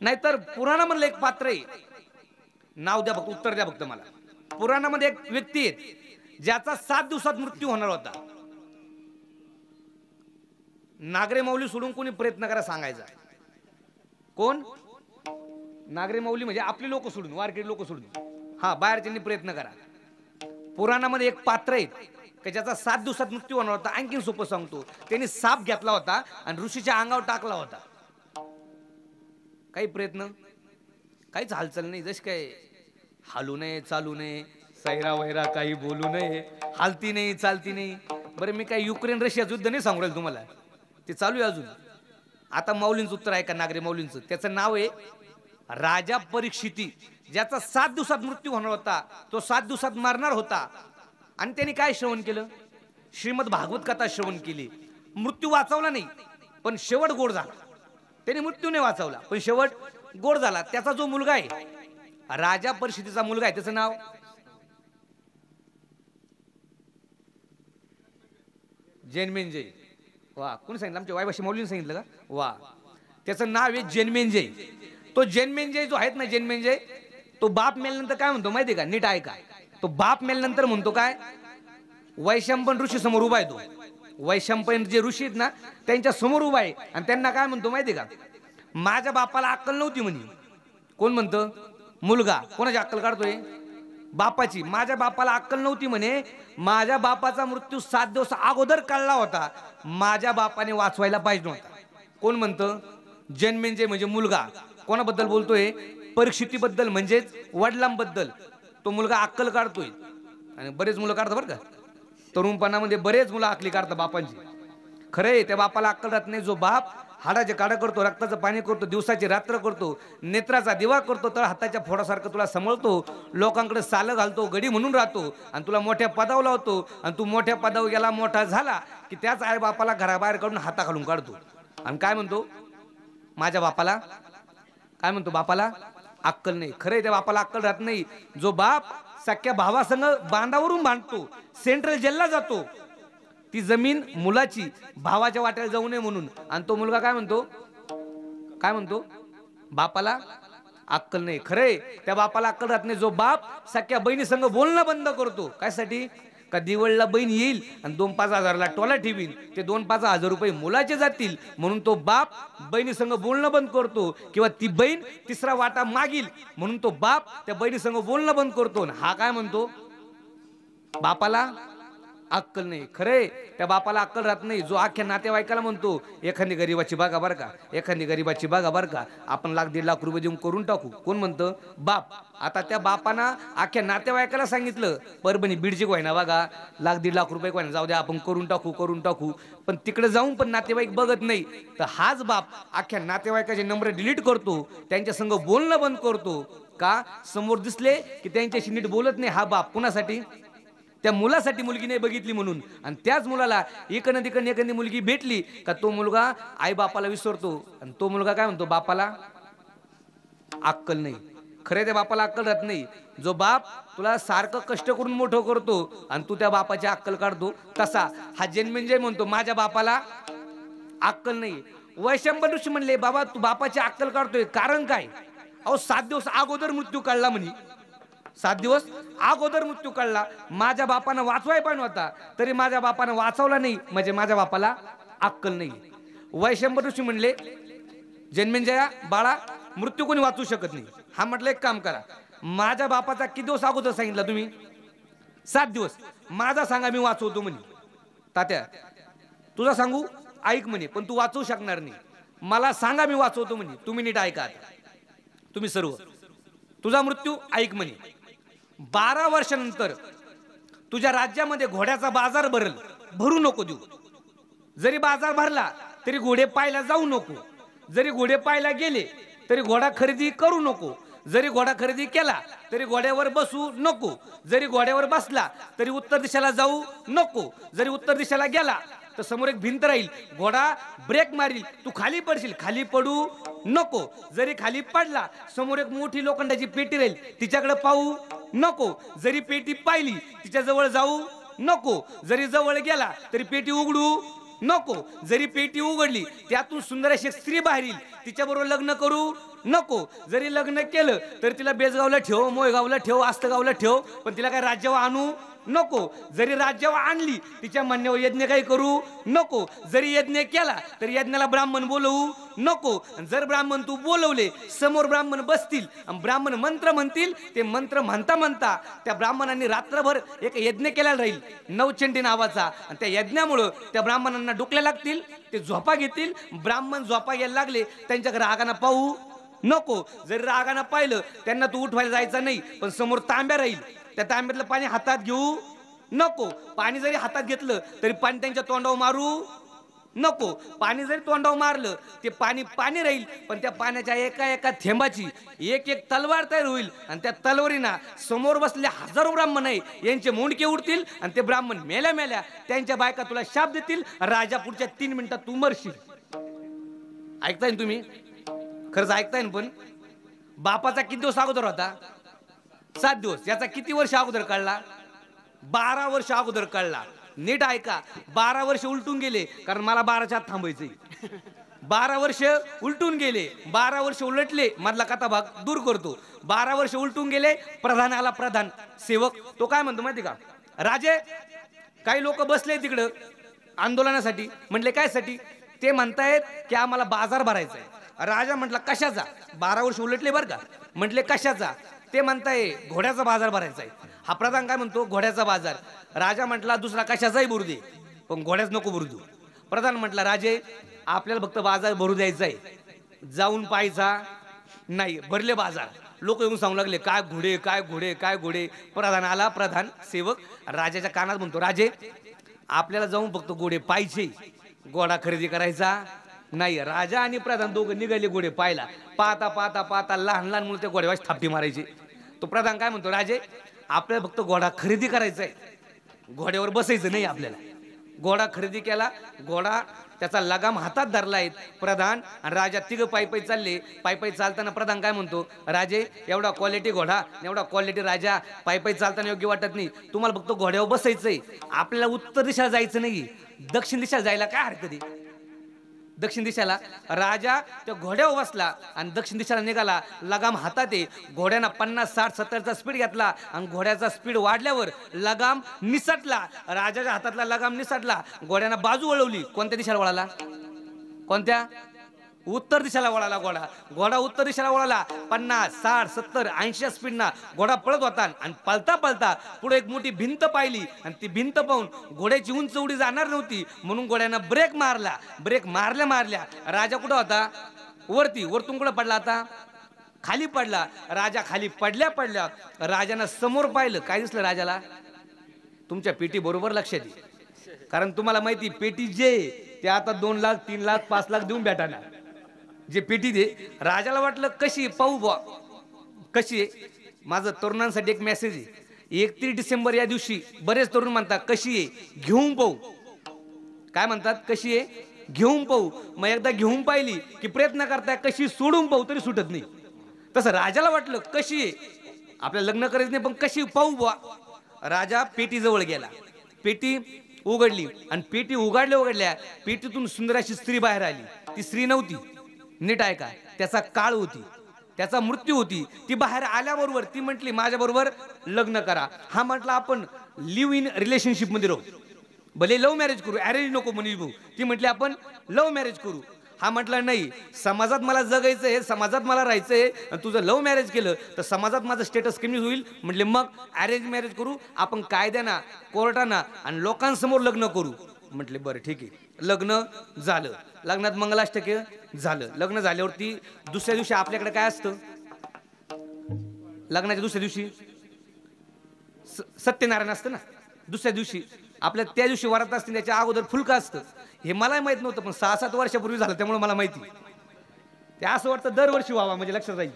Speaker 1: नाहीतर पुराणामधलं एक पात्र आहे, नाव द्या फक्त, उत्तर द्या फक्त मला. पुराणामध्ये एक व्यक्ती आहे ज्याचा 7 दिवसात मृत्यू होणार होता. नागरे माऊली सोडून कोणी प्रयत्न करा सांगायचा. कोण? नागरे माऊली म्हणजे आपले लोक सोडून, वारकरी लोक सोडून, हा बाहेरच्यांनी प्रयत्न करा. पुराणामध्ये एक पात्र आहे की ज्याचा 7 दिवसात मृत्यू होणार होता. आणखीन सोपं सांगतो, त्यांनी साप घेतला होता आणि ऋषीच्या अंगावर टाकला होता. काही प्रयत्न, काहीच हालचाल नाही. जस काय हालू नये, चालू नये, सैरा वैरा काही बोलू नये, हालती नाही, चालती नाही. बरं मी काही युक्रेन रशिया युद्ध नाही सांगू राहील तुम्हाला, ते चालू आहे अजून. आता माऊलींचं उत्तर आहे का नागरे माऊलींचं. त्याचं नाव आहे राजा परीक्षिती. ज्याचा 7 दिवसात मृत्यू होणार होता, तो 7 दिवसात मरणार होता. आणि त्यांनी काय श्रवण केलं? श्रीमद भागवत कथा श्रवण केली. मृत्यू वाचवला नाही पण शेवट गोड झाला. त्याने मृत्यू नाही वाचवला पण शेवट गोड झाला. त्याचा जो मुलगा आहे, राजा परीक्षितीचा मुलगा आहे, त्याचं नाव जन्मेंजय. वा, कोणी सांगितलं? आमच्या वायभाषी माऊलीने सांगितलं का? वा, त्याचं नाव आहे जन्मेंजय. तो जन्मेंजय जो आहेत ना, जन्मेंजय, तो बाप मेल्यानंतर काय म्हणतो माहिती का? नीट ऐका. तो बाप मेल्यानंतर म्हणतो काय? वैशंपन ऋषी समोर उभा आहे. तो वैशंपन जे ऋषी आहेत ना त्यांच्या समोर उभा आहे आणि त्यांना काय म्हणतो माहिती का? माझ्या बापाला अक्कल नव्हती म्हणे. कोण म्हणतं? मुलगा. कोणाची अक्कल काढतोय? बापाची. माझ्या बापाला अक्कल नव्हती म्हणे. माझ्या बापाचा मृत्यू 7 दिवस अगोदर कळला होता. माझ्या बापाने वाचवायला पाहिजे नव्हता. कोण म्हणतं? जन्मेंजय म्हणजे मुलगा. कोणाबद्दल बोलतोय? परीक्षितीबद्दल, म्हणजेच वडिलांबद्दल. तो मुलगा अक्कल काढतोय. आणि बरेच मुलं काढतात बरं का, तरुणपणामध्ये बरेच मुलं अक्कली काढतात बापांची. खरंय, त्या बापाला अक्कल राहत नाही. जो बाप हाडाचे काढा करतो, रक्ताचं पाणी करतो, दिवसाची रात्र करतो, नेत्राचा दिवा करतो, तर हाताच्या फोडासारखं तुला सांभाळतो, लोकांकडे सालं घालतो, गडी म्हणून राहतो आणि तुला मोठ्या पदावर लावतो. आणि तू मोठ्या पदावर गेला, मोठा झाला की त्याच आई बापाला घराबाहेर काढून हाता घालून काढतो. आणि काय म्हणतो? माझ्या बापाला काय म्हणतो? बापाला अक्कल नाही. खरंय, त्या बापाला अक्कल राहत नाही. जो बाप सख्या भावासंग बांधावरून बांधतो, सेंट्रल जेलला जातो, ती जमीन मुलाची, भावाच्या वाट्याला जाऊ नये म्हणून. आणि तो मुलगा काय म्हणतो? काय म्हणतो? बापाला अक्कल नाही. खरंय, त्या बापाला अक्कल राहत नाही. जो बाप सख्या बहिणी संग बोलणं बंद करतो. कायसाठी? का दिवाळीला बहीण येईल आणि 2-5 हजारला टोला ठेवीन, ते 2-5 हजार रुपये मुलाचे जातील म्हणून तो बाप बहिणी संग बोलणं बंद करतो. किंवा ती बहीण तिसरा वाटा मागील म्हणून तो बाप त्या बहिणी संग बोलणं बंद करतो. हा काय म्हणतो? बापाला अक्कल नाही. खरे, त्या बापाला अक्कल राहत नाही. जो अख्ख्या नातेवाईकाला म्हणतो एखादी गरीबाची बागा बरं का, एखादी गरीबाची बागा बरं का, आपण 1-1.5 लाख रुपये देऊन करून टाकू. कोण म्हणतं? बाप. आता त्या बापानं अख्ख्या नातेवाईकाला सांगितलं, परभणी बीडची कोयना बघा, 1-1.5 लाख रुपये कोयना जाऊ द्या, आपण करून टाकू. पण तिकडे जाऊन पण नातेवाईक बघत नाही. तर हाच बाप अख्ख्या नातेवाईकाचे नंबर डिलीट करतो, त्यांच्या संग बोलणं बंद करतो. का? समोर दिसले की त्यांच्याशी नीट बोलत नाही. हा बाप कुणासाठी? त्या मुलासाठी मुलगी नाही बघितली म्हणून. आणि त्याच मुलाला इकडनं तिकडनं एखादी मुलगी भेटली का तो मुलगा आई बापाला विसरतो. आणि तो मुलगा काय म्हणतो? बापाला अक्कल नाही. खरे, त्या बापाला अक्कल राहत नाही. जो बाप तुला सारखं कष्ट करून मोठं करतो आणि तू त्या बापाची अक्कल काढतो, तसा हा जन्मेंजय म्हणतो माझ्या बापाला अक्कल नाही. वैशंपायन ऋषी म्हणले, बाबा तू बापाची अक्कल काढतोय, कारण काय? अहो 7 दिवस अगोदर मृत्यू काढला म्हणे. 7 दिवस अगोदर मृत्यू काढला. माझ्या बापानं वाचवाय पण होता, तरी माझ्या बापानं वाचवला नाही, म्हणजे माझ्या बापाला अक्कल नाही. वैशंपायन ऋषी म्हणले, जन्मेंजया बाळा, मृत्यू कोणी वाचू शकत नाही. हा म्हटलं एक काम करा, माझ्या बापाचा किती दिवस अगोदर सांगितला तुम्ही? 7 दिवस. माझा सांगा, मी वाचवतो म्हणे. तात्या तुझा सांगू? ऐक म्हणे, पण तू वाचवू शकणार नाही. मला सांगा, मी वाचवतो म्हणे. तुम्ही नीट ऐका. तुम्ही सर्व, तुझा मृत्यू ऐक म्हणे. 12 वर्षानंतर तुझ्या राज्यामध्ये घोड्याचा बाजार भरू नको देऊ. जरी बाजार भरला तरी घोडे पाहायला जाऊ नको. जरी घोडे पाहायला गेले तरी घोडा खरेदी करू नको. जरी घोडा खरेदी केला तरी घोड्यावर बसू नको. जरी घोड्यावर बसला तरी उत्तर दिशेला जाऊ नको. जरी उत्तर दिशेला गेला तर समोर एक भिंत राहील, घोडा ब्रेक मारील, तू खाली पडशील, खाली पडू नको. जरी खाली पडला समोर एक मोठी लोखंडाची पेटी राहील, तिच्याकडे पाहू नको. जरी पेटी पाहिली तिच्या जवळ जाऊ नको. जरी जवळ गेला तरी पेटी उघडू नको. जरी पेटी उघडली त्यातून सुंदर अशी एक स्त्री बाहेर येईल, तिच्याबरोबर लग्न करू नको. जरी लग्न केलं तर तिला बेजगावला ठेव, मोयगावला ठेव, आस्तगावला ठेव, पण तिला काय राज्यावर आणू नको. जरी राज्यावर आणली तिच्या म्हणण्यावर यज्ञ काही करू नको. जरी यज्ञ केला तरी यज्ञाला ब्राह्मण बोलवू नको. जर ब्राह्मण तू बोलवले, समोर ब्राह्मण बसतील आणि ब्राह्मण मंत्र म्हणतील, ते मंत्र म्हणता म्हणता त्या ब्राह्मणांनी रात्रभर एक यज्ञ केलेला राहील नवचंडी नावाचा, आणि त्या यज्ञामुळं त्या ब्राह्मणांना डुकल्या लागतील, ते झोपा घेतील. ब्राह्मण झोपा घ्यायला लागले त्यांच्या रागानं पाहू नको. जरी रागानं पाहिलं त्यांना तू उठवायला जायचं नाही, पण समोर तांब्या राहील, त्या तांब्यातलं पाणी हातात घेऊ नको. पाणी जरी हातात घेतलं तरी पाणी त्यांच्या तोंडावर मारू नको. पाणी जरी तोंडावर मारलं ते पाणी पाणी राहील, पण त्या पाण्याच्या एका एका थेंबाची एक एक तलवार तयार होईल, आणि त्या तलवारीना समोर बसले हजारो ब्राह्मण आहे यांचे मुंडके उडतील, आणि ते ब्राह्मण मेल्या मेल्या त्यांच्या बायका तुला शाप देतील, राजा पुढच्या 3 मिनिटात तू मरशील. ऐकताय ना तुम्ही? खरंच ऐकताय ना? पण बापाचा किती दिवस अगोदर होता? 7 दिवस. याचा किती वर्ष अगोदर कळला? 12 वर्ष अगोदर कळला. नीट ऐका, 12 वर्ष उलटून गेले, कारण मला 12च्या आत थांबायचंय. 12 वर्ष उलटून गेले, 12 वर्ष उलटले, मधला कथा भाग दूर करतो. 12 वर्ष उलटून गेले, प्रधान आला, प्रधान सेवक. तो काय म्हणतो माहिती का? राजे, काही लोक बसले तिकडं आंदोलनासाठी. म्हटले काय साठी? ते म्हणतायत की आम्हाला बाजार भरायचा आहे. राजा म्हटला कशाचा? 12 वर्ष उलटले बरं का. म्हटले कशाचा? ते म्हणताय घोड्याचा बाजार भरायचा आहे. हा प्रधान काय म्हणतो? घोड्याचा बाजार. राजा म्हटला दुसरा कशाचाही भरू दे, पण घोड्याच नको भरू दू. प्रधान म्हटला राजे, आपल्याला फक्त बाजार भरू द्यायचा आहे, जाऊन पाहायचा नाही. भरले बाजार. लोक येऊन सांगू लागले काय घोडे, काय घोडे, काय घोडे. प्रधान आला, प्रधान सेवक राजाच्या कानात म्हणतो, राजे आपल्याला जाऊन फक्त घोडे पाहिजे, घोडा खरेदी करायचा नाही. राजा आणि प्रधान दोघं निघाले घोडे पाहायला. पाहता पाहता पाहता लहान लहान मुलं त्या घोड्यावर थापटी मारायचे. तो प्रधान काय म्हणतो, राजे आपल्याला फक्त घोडा खरेदी करायचा आहे, घोड्यावर बसायचं नाही आपल्याला. घोडा खरेदी केला, घोडा त्याचा लगाम हातात धरलाय. प्रधान आणि राजा तिघं पायी पायी चालले. पायी पायी चालताना प्रधान काय म्हणतो, राजे एवढा क्वालिटी घोडा, एवढा क्वालिटी राजा पायी पायी चालताना योग्य वाटत नाही, तुम्हाला फक्त घोड्यावर बसायचंय. आपल्याला उत्तर दिशेला जायचं नाही, दक्षिण दिशेला जायला काय हरकत आहे? दक्षिण दिशेला. राजा त्या घोड्यावर बसला आणि दक्षिण दिशेला निघाला. लगाम हातात आहे. घोड्यानं 50, 60, 70चा स्पीड घेतला, आणि घोड्याचा स्पीड वाढल्यावर लगाम निसटला. राजाच्या हातातला लगाम निसटला. घोड्यानं बाजू वळवली. कोणत्या दिशेला वळाला? कोणत्या? उत्तर दिशेला वळाला घोडा. घोडा उत्तर दिशेला वळाला. 50, 60, 70, 80 स्पीडना घोडा पळत होता, आणि पळता पळता पुढे एक मोठी भिंत पाहिली, आणि ती भिंत पाहून घोड्याची उंच उडी जाणार नव्हती, म्हणून घोड्यानं ब्रेक मारला. ब्रेक मारल्या मारल्या राजा कुठं होता? वरती. वरतून कुठं पडला? आता खाली पडला. राजा खाली पडल्या पडल्या राजानं समोर पाहिलं. काय दिसलं राजाला? तुमच्या पेटी बरोबर लक्षात येईल, कारण तुम्हाला माहिती पेटी जे ते आता 2 लाख 3 लाख 5 लाख देऊन भेटाना. जे पेटी दे. राजाला वाटलं कशी पाहू बा कशी आहे. माझं तरुणांसाठी एक मेसेज आहे. 31 डिसेंबर या दिवशी बरेच तरुण म्हणतात कशी आहे, घेऊन पाहू. काय म्हणतात? कशी आहे, घेऊन पाहू. मग एकदा घेऊन पाहिली की प्रयत्न करताय कशी सोडून पाहू, तरी सुटत नाही. तसं राजाला वाटलं कशी आहे, आपल्याला लग्न करायचं नाही पण कशी पाहू बा. राजा पेटी जवळ गेला. पेटी उघडली, आणि पेटी उघडल्या पेटीतून सुंदर अशी स्त्री बाहेर आली. ती स्त्री नव्हती, नीट ऐका, त्याचा काळ होती, त्याचा मृत्यू होती. ती बाहेर आल्याबरोबर ती म्हटली माझ्या बरोबर लग्न करा. हा म्हटला आपण लिव्ह इन रिलेशनशिप मध्ये राहू, भले लव्ह मॅरेज करू, अरेंज नको मनीष भाऊ. ती म्हटली आपण लव्ह मॅरेज करू. हा म्हटला नाही, समाजात मला जगायचं आहे, समाजात मला राहायचं आहे, आणि तुझं लव्ह मॅरेज केलं तर समाजात माझं स्टेटस कमी होईल. म्हटले मग अरेंज मॅरेज करू आपण, कायद्याना कोर्टाना आणि लोकांसमोर लग्न करू. म्हटले बरं ठीक आहे. लग्न झालं. लग्नात मंगलाष्टक झालं. लग्न झाल्यावरती दुसऱ्या दिवशी आपल्याकडे काय असतं? लग्नाच्या दुसऱ्या दिवशी सत्यनारायण असतं ना. दुसऱ्या दिवशी आपल्या त्या दिवशी वरात असते, त्याच्या अगोदर फुलका असतं. हे मला माहित नव्हतं, पण 6-7 वर्षापूर्वी झालं, त्यामुळे मला माहिती. ते असं वाटतं दरवर्षी व्हावा म्हणजे लक्षात राहील.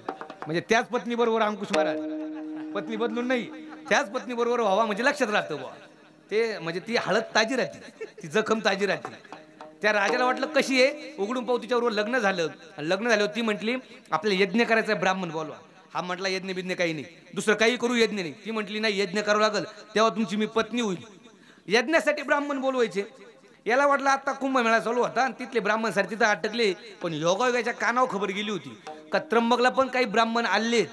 Speaker 1: म्हणजे त्याच पत्नी बरोबर अंकुश महाराज, पत्नी बदलून नाही, त्याच पत्नी बरोबर व्हावा म्हणजे लक्षात राहतं बुवा. ते म्हणजे ती हळद ताजी राहते, ती जखम ताजी राहते. त्या राजाला वाटलं कशी आहे उघडून पाहू, तिच्याबरोबर लग्न झालं. लग्न झाल्यावर ती म्हटली आपल्याला यज्ञ करायचा आहे, ब्राह्मण बोलवा. हा म्हटला यज्ञ बिज्ञ काही नाही, दुसरं काही करू यज्ञ नाही. ती म्हटली नाही यज्ञ करावं लागल, तेव्हा तुमची मी पत्नी होईल. यज्ञासाठी ब्राह्मण बोलवायचे. याला वाटलं आता कुंभमेळा चालू होता आणि तिथले ब्राह्मण सारे तिथं अटकले. पण योगायोगाच्या कानावर खबर गेली होती का त्र्यंबकला पण काही ब्राह्मण आले.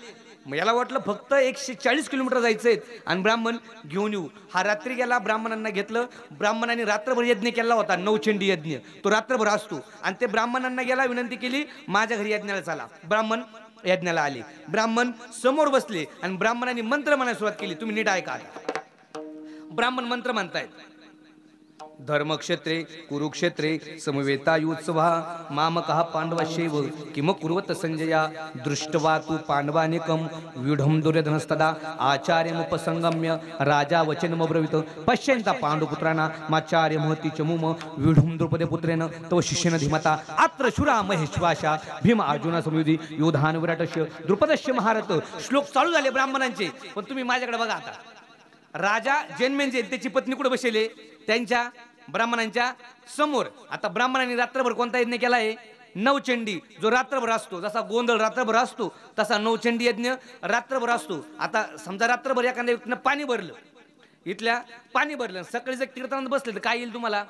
Speaker 1: मग याला वाटलं फक्त 140 किलोमीटर जायचंय आणि ब्राह्मण घेऊन येऊ. हा रात्री गेला, ब्राह्मणांना घेतलं. ब्राह्मणांनी रात्रभर यज्ञ केला होता, नवचंडी यज्ञ, तो रात्रभर असतो. आणि ते ब्राह्मणांना गेला, विनंती केली माझ्या घरी यज्ञाला चला. ब्राह्मण यज्ञाला आले. ब्राह्मण समोर बसले आणि ब्राह्मणांनी मंत्र म्हणायला सुरुवात केली. तुम्ही नीट ऐका. ब्राह्मण मंत्र म्हणतायत. धर्मक्षेत्रे कुरुक्षेत्रे समवेतायुत्सवा मामकः पांडवशैव किम कुर्वत संजया दृष्ट्वा तु पांडवानिकं व्यूढं दुर्योधनस्तदा आचार्यमुपसंगम्य राजा वचनमब्रवीत पश्यन्ता पांडुपुत्राणा माचार्य महती च मुम व्यूढं द्रुपदे पुत्रेण तव शिष्येन धीमता अत्र शूरा महेश्वाशा भीम अर्जुना समयुधी योधान विराटस्य द्रुपदस्य महारथ. श्लोक चालू झाले ब्राह्मणांचे. पण तुम्ही माझ्याकडे बघा आता. राजा जन्मेजय त्याची पत्नी कुठे बसले, त्यांच्या ब्राह्मणांच्या समोर. आता ब्राह्मणांनी रात्रभर कोणता यज्ञ केला आहे, नवचंडी, जो रात्रभर असतो. जसा गोंधळ रात्रभर असतो तसा नवचंडी यज्ञ रात्रभर असतो. आता समजा रात्रभर एखाद्या व्यक्तीनं पाणी भरलं, इथल्या पाणी भरलं, सकाळी जर कीर्तनात बसले तर काय येईल तुम्हाला,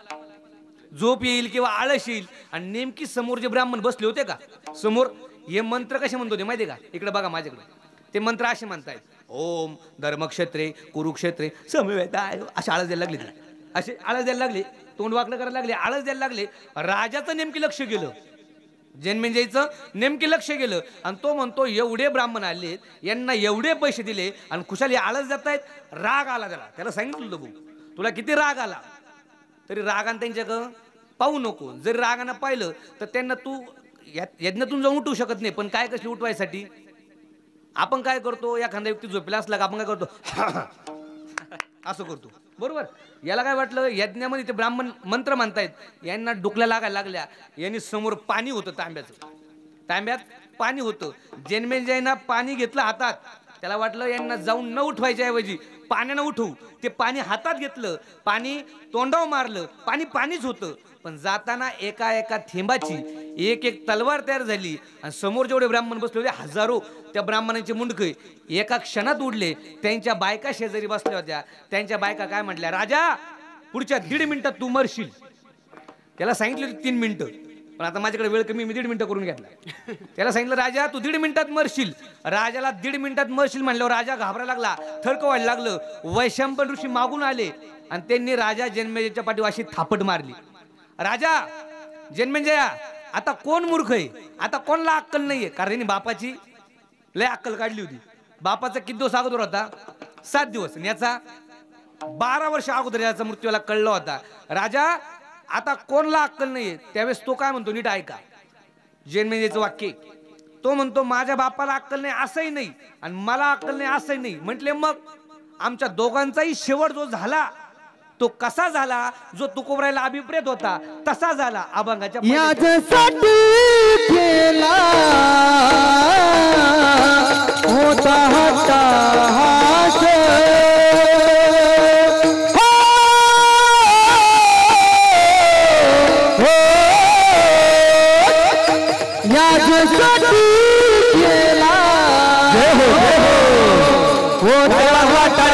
Speaker 1: झोप येईल किंवा आळस येईल. आणि नेमकी समोर जे ब्राह्मण बसले होते का समोर, हे मंत्र कसे म्हणत होते माहिती आहे का, इकडे बघा माझ्याकडे. ते मंत्र असे म्हणतायत, ओम धर्मक्षेत्रे कुरुक्षेत्रे समवेताय, असे आळस द्यायला लागले. असे आळस द्यायला लागले, तोंड वाकडं करायला लागले, आळस द्यायला लागले. राजाचं नेमकी लक्ष गेलं, जन्मेजयचं नेमकी लक्ष गेलं. आणि तो म्हणतो एवढे ब्राह्मण आले, यांना एवढे पैसे दिले आणि खुशाली आळस देत आहेत. राग आला त्याला. त्याला सांगितलं होतं भाऊ तुला किती राग आला तरी रागानं त्यांच्याकडं पाहू नको. जरी रागानं पाहिलं तर त्यांना तू यज्ञातून जाऊन उठवू शकत नाही. पण काय कसली उठवायसाठी आपण काय करतो, एखादा व्यक्ती झोपला असला का आपण काय करतो असं करतो, बरोबर. याला काय वाटलं, यज्ञामध्ये ते ब्राह्मण मंत्र म्हणतायत, यांना डुकल्या लागायला लागल्या. यांनी समोर पाणी होतं तांब्याचं, तांब्यात पाणी होतं. जन्मेजयनं पाणी घेतलं हातात. त्याला वाटलं यांना जाऊन न उठवायच्या ऐवजी पाण्यानं उठवू. ते पाणी हातात घेतलं, पाणी तोंडावर मारलं, पाणी पाणीच होतं. पण जाताना एका एका थेंबाची एक एक तलवार तयार झाली. आणि समोर जेवढे ब्राह्मण बसले होते हजारो, त्या ब्राह्मणांचे मुंडके एका क्षणात उडले. त्यांच्या बायका शेजारी बसल्या होत्या. त्यांच्या बायका काय म्हटल्या, राजा पुढच्या 1.5 मिनिटात तू मरशील. त्याला सांगितलं 3 मिनिटं, पण आता माझ्याकडे वेळ कमी, मी 1.5 मिनिटं करून घेतला. त्याला सांगितलं राजा तू 1.5 मिनिटात मरशील. राजाला 1.5 मिनिटात मरशील म्हणल्यावर राजा घाबरायला लागला, थरक व्हायला लागलं. वैशंपायन ऋषी मागून आले आणि त्यांनी राजा जन्मेजयच्या पाठीवर अशी थापट मारली. राजा जन्मेजया आता कोण मूर्ख आहे, आता कोणला अक्कल नाहीये. कारण त्यांनी बापाची लय अक्कल काढली होती. बापाचा किती दिवस अगोदर होता, 7 दिवस. आणि याचा 12 वर्ष अगोदर याचा मृत्यूला कळला होता. राजा आता कोणला अक्कल नाहीये. त्यावेळेस तो काय म्हणतो, नीट ऐका जन्मेजयचं वाक्य. तो म्हणतो माझ्या बापाला अक्कल नाही असंही नाही आणि मला अक्कल नाही असंही नाही. म्हटले मग आमच्या दोघांचाही शेवट जो झाला तो कसा झाला, जो तुकोबरायला अभिप्रेत होता तसा झाला. अभंगाच्या
Speaker 3: याच्यासाठी केला होता हट्टहास, याच्यासाठी केला होता हट्टहास.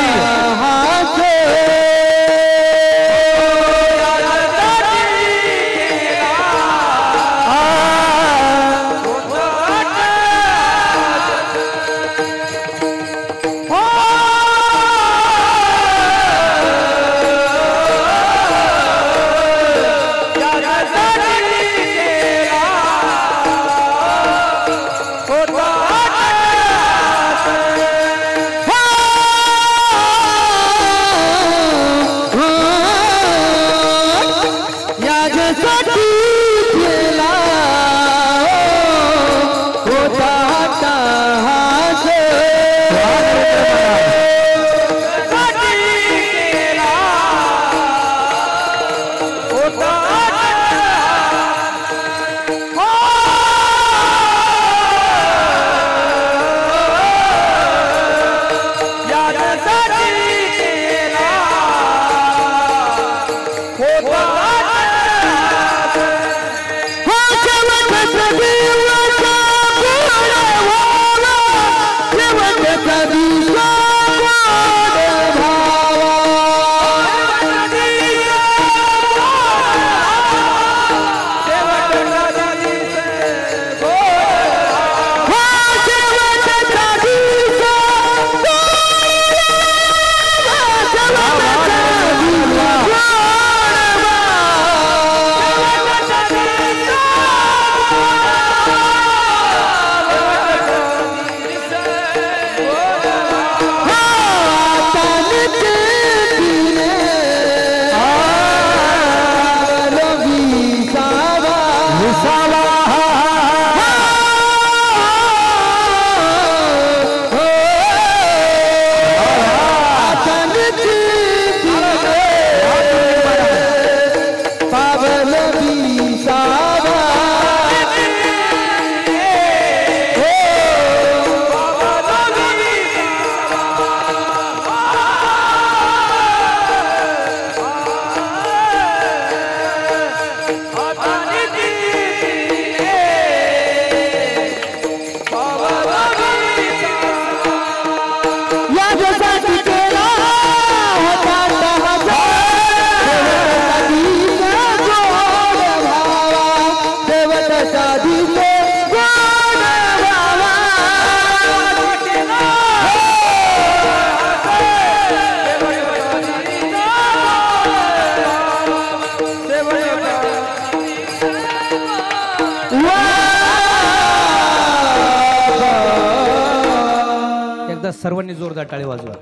Speaker 1: एकदा सर्वांनी जोरदार टाळी वाजवा.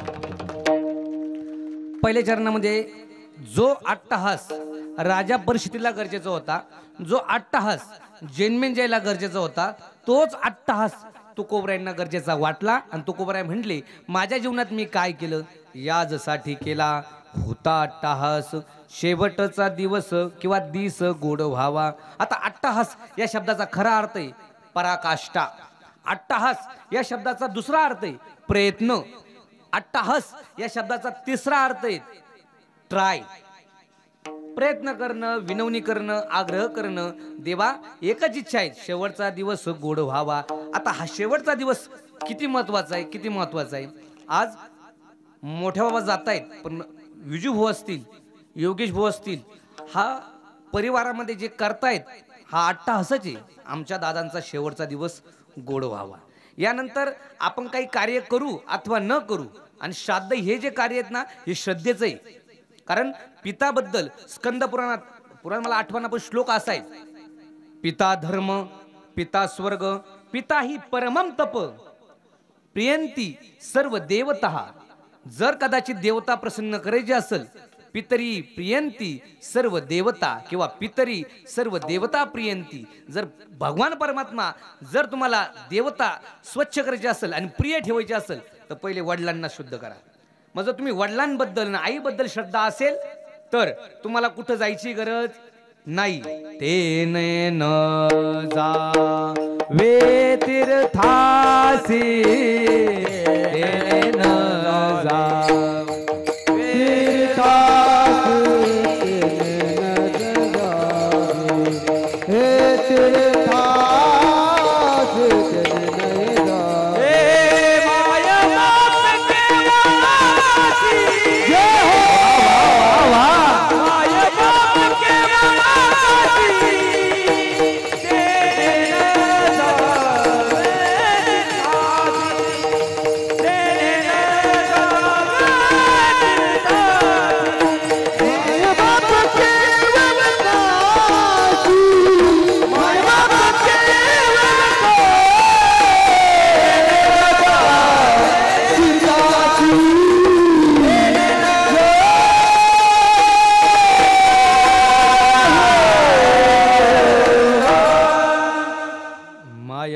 Speaker 1: पहिल्या चरणामध्ये जो अट्टहास राजा परिस्थितीला गरजेचा होता, जो अट्टहास जन्मेंजयला गरजेचा होता, तोच अट्टहास तुकोबरायांना गरजेचा वाटला. आणि तुकोबराय म्हटले, माझ्या जीवनात मी काय केलं, याजसाठी केला होता अट्टहास, शेवटचा दिवस किंवा दिस गोड व्हावा. आता अट्टहास या शब्दाचा खरा अर्थ आहे पराकाष्ठा. अट्टहास या शब्दाचा दुसरा अर्थ आहे प्रयत्न. अट्टहास या शब्दाचा तिसरा अर्थ आहे ट्राय. प्रयत्न करणं, विनवणी करणं, आग्रह करणं. देवा एकच इच्छा आहे, शेवटचा दिवस गोड व्हावा. आता हा शेवटचा दिवस किती महत्वाचा आहे, किती महत्वाचा आहे. आज मोठ्या बाबा जात आहेत, पण विजू भाऊ असतील, योगेश भाऊ असतील, हा परिवारामध्ये जे करतायत हा अट्टहासच आहे. आमच्या दादांचा शेवटचा दिवस गोड व्हावा. यानंतर आपण काही कार्य करू अथवा न करू, आणि श्राद्ध हे जे कार्य आहेत ना, हे श्रद्धेचं आहे. कारण पिताबद्दल स्कंद पुराण मला आठवणा, पण श्लोक असा आहे, पिता धर्म, पिता स्वर्ग, पिता ही परमम तप, प्रियंती सर्व देवता. जर कदाचित देवता प्रसन्न करायचे असेल, पितरी प्रियंती सर्व देवता किंवा पितरी सर्व देवता प्रियंती. जर भगवान परमात्मा, जर तुम्हाला देवता स्वच्छ करायचे असेल आणि प्रिय ठेवायचे असेल, तर पहिले वडिलांना शुद्ध करा. मग जर तुम्ही वडिलांबद्दल आणि आईबद्दल श्रद्धा असेल, तर तुम्हाला कुठं जायची गरज नाही. ते न जा वे तीर्थासी, ते न जा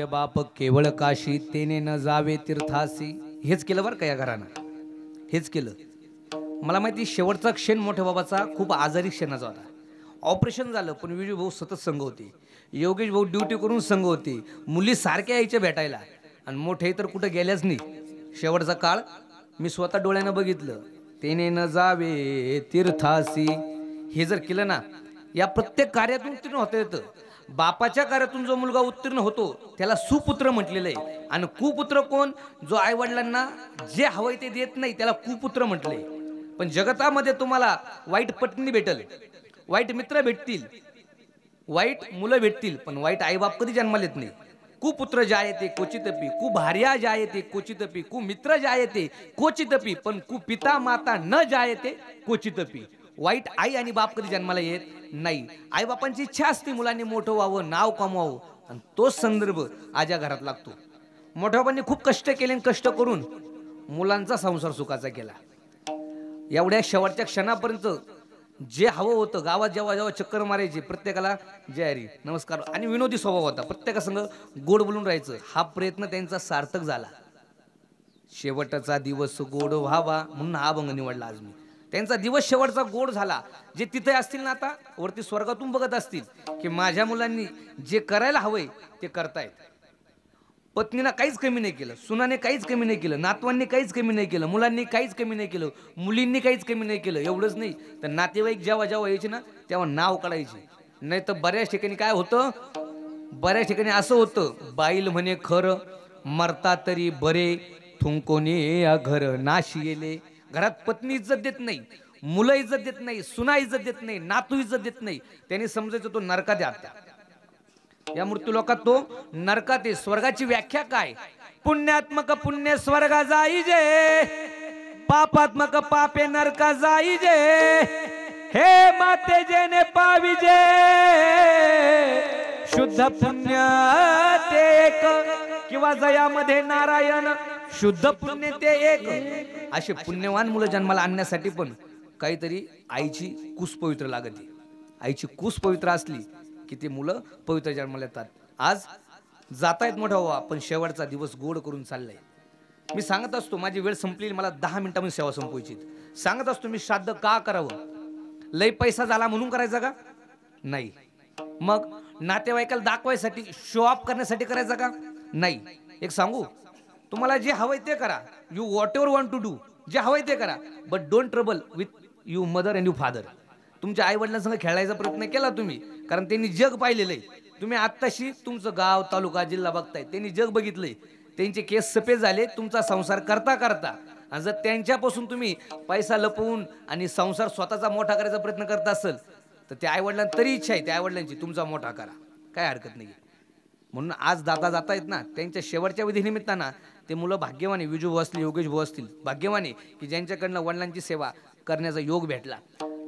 Speaker 1: बाप केवळ काशी, तेने न जावे तीर्थासी. हेच केलं बरं का या घरानं, हेच केलं. मला माहिती शेवटचा क्षण मोठ्या बाबाचा खूप आजारी क्षणाचा होता. ऑपरेशन झालं, पण विजू भाऊ सतत संघ होते, योगेश भाऊ ड्युटी करून संघ होते, मुली सारख्या यायच्या भेटायला, आणि मोठे तर कुठं गेल्याच नाही. शेवटचा काळ मी स्वतः डोळ्यानं बघितलं. तेने न जावे तीर्थासी हे जर केलं ना, या प्रत्येक कार्यातून उत्तीर्ण होता येतं. बापाच्या कार्यातून जो मुलगा उत्तीर्ण होतो त्याला सुपुत्र म्हटलेलं आहे. आणि कुपुत्र कोण? जो आई वडिलांना जे हवंय ते देत नाही, त्याला कुपुत्र म्हटलंय. पण जगतामध्ये तुम्हाला वाईट पत्नी भेटल, वाईट मित्र भेटतील, वाईट मुलं भेटतील, पण वाईट आईबाप कधी जन्माला येत नाही. कुपुत्र जायते क्वचितपि, कुभार्या जायते क्वचितपि, कुमित्र जायते क्वचितपि, पण कुपिता माता न जायते क्वचितपि. वाईट आई आणि बाप कधी जन्माला येत नाही. आई बापांची इच्छा असते मुलांनी मोठं व्हावं, नाव कमवावं, आणि तोच संदर्भ आज या घरात लागतो. मोठ्या बापांनी खूप कष्ट केले, कष्ट करून मुलांचा संसार सुखाचा केला. एवढ्या शेवटच्या क्षणापर्यंत जे हवं होतं, गावात जेव्हा जेव्हा चक्कर मारायचे, प्रत्येकाला जय हरी नमस्कार, आणि विनोदी स्वभाव होता, प्रत्येकासंग गोड बोलून राहायचं. हा प्रयत्न त्यांचा सार्थक झाला. शेवटचा दिवस गोड व्हावा म्हणून हा अभंग निवडला आज मी. त्यांचा दिवस शेवटचा गोड झाला. जे तिथे असतील ना, आता वरती स्वर्गातून बघत असतील की माझ्या मुलांनी जे करायला हवंय ते करतायत. पत्नीला काहीच कमी नाही केलं, सुनाने काहीच कमी नाही केलं, नातवांनी काहीच कमी नाही केलं, मुलांनी काहीच कमी नाही केलं, मुलींनी काहीच कमी नाही केलं. एवढंच नाही तर नातेवाईक जेव्हा जेव्हा यायचे ना, तेव्हा नाव काढायचे. नाही तर बऱ्याच ठिकाणी काय होतं, बऱ्याच ठिकाणी असं होतं, बाईल म्हणे खरं, मरता तरी बरे, थुंकोने या घर नाशी येले. घरात पत्नी इज्जत देत नाही, मुलं इज्जत देत नाही, सुना इज्जत देत नाही, नातू इज्जत देत नाही. त्यांनी समजायचं तो नरकात आहे. या मृत्यू लोकात तो नरकात आहे. स्वर्गाची व्याख्या काय? पुण्यात्मक पुण्य स्वर्गा जाईजे, पापात्मक पापे नरका जाईजे. हे माते जेने पाविजे, शुद्ध पुण्य ते एक, किंवा जयामध्ये नारायण शुद्ध पुण्य ते एक. असे पुण्यवान मुलं जन्माला आणण्यासाठी पण काहीतरी आईची कुस पवित्र लागते. आईची कुस पवित्र असली की ते मुलं पवित्र जन्माला येतात. आज जातायत मोठा व्हा, पण शेवटचा दिवस गोड करून चाललाय. मी सांगत असतो माझी वेळ संपली, मला 10 मिनिटांमध्ये सेवा संपवायची. सांगत असतो मी श्राद्ध का करावं. लय पैसा झाला म्हणून करायचा का? नाही. मग नातेवाईकाला दाखवायसाठी, शो ऑफ करण्यासाठी करायचा का? नाही. एक सांगू, तुम्हाला जे हवंय ते करा. You whatever want to do, जे हवंय ते करा, but don't trouble with you mother and you father. तुमच्या आई वडिलांसंग खेळायचा प्रयत्न केला तुम्ही, कारण त्यांनी जग पाहिलेलं आहे. तुम्ही आत्ताशी तुमचं गाव, तालुका, जिल्हा बघताय, त्यांनी जग बघितलंय. त्यांचे केस सफेद झाले तुमचा संसार करता करता. आणि जर त्यांच्यापासून तुम्ही पैसा लपवून आणि संसार स्वतःचा मोठा करायचा प्रयत्न करत असेल तर त्या आईवडिलांना तरी इच्छा आहे त्या आईवडिलांची तुमचा मोठा करा, काय हरकत नाही. म्हणून आज दादा जात आहेत ना, त्यांच्या शेवटच्या विधीनिमित्तानं ते मुलं भाग्यवानी, विजू भाऊ असतील, योगेश भाऊ असतील, भाग्यवानी की ज्यांच्याकडनं वडिलांची सेवा करण्याचा योग भेटला.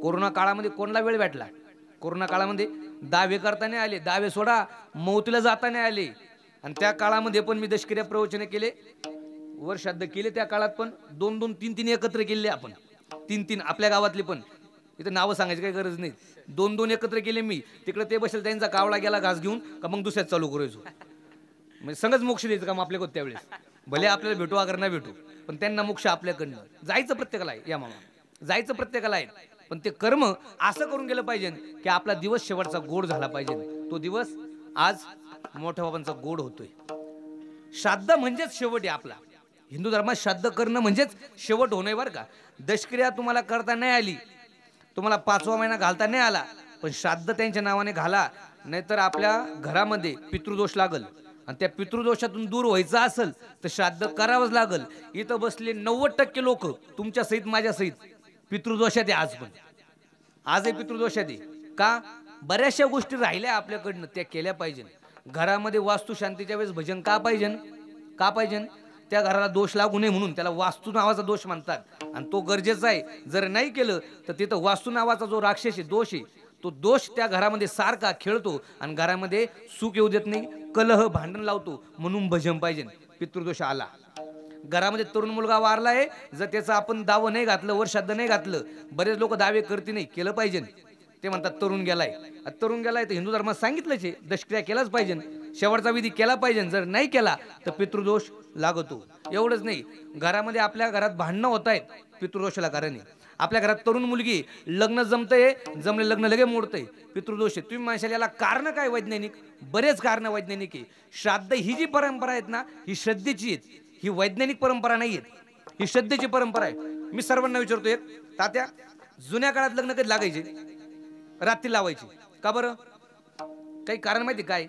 Speaker 1: कोरोना काळामध्ये कोणाला वेळ भेटला? कोरोना काळामध्ये दावे करताना आले, दावे सोडा मौतीला जाताना आले. आणि त्या काळामध्ये पण मी दशक्रिया प्रवचने केले, वर्षाद्ध केले. त्या काळात पण 2-2, 3-3 एकत्र केले आपण. 3-3 आपल्या गावातले पण, इथं नावं सांगायची काही गरज नाही. 2-2 एकत्र केले मी. तिकडे ते बसेल, त्यांचा कावळा गेला घास घेऊन का मग दुसऱ्याच चालू करायचो. म्हणजे संगच मोक्ष द्यायचं काम आपल्याकडे त्यावेळेस. भले आपल्याला भेटू अगर ना भेटू, पण त्यांना मोक्ष आपल्याकडनं. जायचं प्रत्येकाला आहे या मामा, जायचं प्रत्येकाला आहे. पण ते कर्म असं करून गेलं पाहिजे की आपला दिवस शेवटचा गोड झाला पाहिजे. तो दिवस आज मोठ्या बाबांचा गोड होतोय. श्राद्ध म्हणजेच शेवट आहे आपला. हिंदू धर्मात श्राद्ध करणं म्हणजेच शेवट होणं बरं का. दशक्रिया तुम्हाला करता नाही आली, तुम्हाला 5वा महिना घालता नाही आला, पण श्राद्ध त्यांच्या नावाने घाला, नाहीतर आपल्या घरामध्ये पितृदोष लागल. आणि त्या पितृदोषातून दूर व्हायचं असेल तर श्राद्ध करावंच लागल. इथं बसले 90% लोक तुमच्या सहित माझ्या सहित पितृदोषात आहे. आज पण आजही पितृदोषात आहे. का? बऱ्याचशा गोष्टी राहिल्या आपल्याकडनं, त्या केल्या पाहिजे. घरामध्ये वास्तू शांतीच्या वेळेस भजन का पाहिजे? का पाहिजे? त्या घराला दोष लागू नये म्हणून. त्याला वास्तू नावाचा दोष म्हणतात आणि तो गरजेचा आहे. जर नाही केलं तर तिथं वास्तू नावाचा जो राक्षसी दोष आहे, तो दोष त्या घरामध्ये सारखा खेळतो आणि घरामध्ये सुख येऊ देत नाही, कलह भांडण लावतो. म्हणून भजन पाहिजे. पितृदोष आला, घरामध्ये तरुण मुलगा वारला आहे, जर त्याचं आपण दावं नाही घातलं, वर्षाद्ध नाही घातलं, बरेच लोक दावे करते नाही, केलं पाहिजे. ते म्हणतात तरुण गेलाय. तरुण गेलाय तर हिंदू धर्मात सांगितलंच आहे, दशक्रिया केलाच पाहिजे, शेवटचा विधी केला पाहिजे. जर नाही केला तर पितृदोष लागतो. एवढंच नाही, घरामध्ये आपल्या घरात भांडणं होत आहेत, पितृदोषाला कारण आहे. आपल्या घरात तरुण मुलगी, लग्न जमतंय, जमले लग्न लगे मोडतंय, पितृदोष आहे. तुम्ही माणसाला याला कारण काय? वैज्ञानिक बरेच कारण वैज्ञानिक आहे. श्राद्ध ही जी परंपरा आहेत ना, ही श्रद्धेची आहेत, ही वैज्ञानिक परंपरा नाही आहेत, ही श्रद्धेची परंपरा आहे. मी सर्वांना विचारतो, एक तात्या, जुन्या काळात लग्न कधी लागायचे? रात्री लावायची का बरं? काही कारण माहिती काय?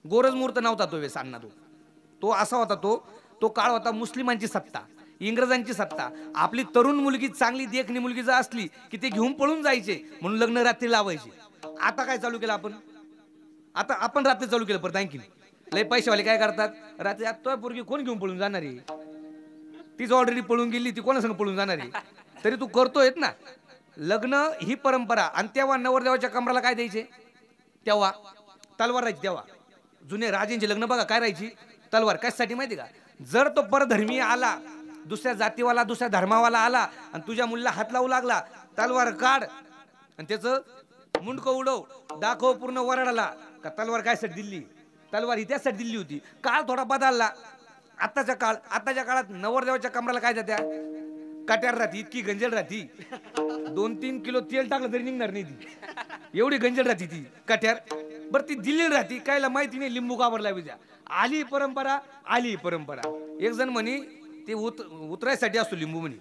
Speaker 1: गोरज मुहूर्त नव्हता तो वेळेस अण्णा. तो असा होता, तो काळ होता मुस्लिमांची सत्ता, इंग्रजांची सत्ता. आपली तरुण मुलगी, चांगली देखणी मुलगी जर असली की ते घेऊन पळून जायचे, म्हणून लग्न रात्री लावायचे. आता काय चालू केलं आपण? आता आपण रात्री चालू केलं परत. आणखी लय पैशावाले काय करतात, रात्री आता पोरगी कोण घेऊन पळून जाणार आहे? तीच ऑलरेडी पळून गेली, ती कोणासंग पळून जाणार आहे? तरी तू करतोय ना लग्न, ही परंपरा. आणि तेव्हा नवरदेवाच्या कमराला काय द्यायचे? तेव्हा तलवार राहायची. तेव्हा जुने राजेंचे लग्न बघा, काय राहायची? तलवार. कशासाठी माहिती का? जर तो परधर्मीय आला, दुसऱ्या जातीवाला, दुसऱ्या धर्मावाला आला आणि तुझ्या मुलीला हात लावू लागला, तलवार काढ आणि त्याचं मुंडकं उडव, दाखव पूर्ण वराडाला का तलवार कायसाठी दिली. तलवार ही त्यासाठी दिली होती. काळ थोडा बदलला. आताच्या काळात नवरदेवाच्या कमराला काय देत्या? कट्यार राहती, इतकी गंजल राहती, 2-3 किलो तेल टाकलं तरी निघणार नाही ती, एवढी गंजल राहती ती कट्यार. बरं ती दिल्ली राहती, कायला माहिती नाही, लिंबू काबर लावायच्या. आली परंपरा, आली परंपरा. एक जण म्हणे ते उतरायसाठी असतो लिंबू म्हणे.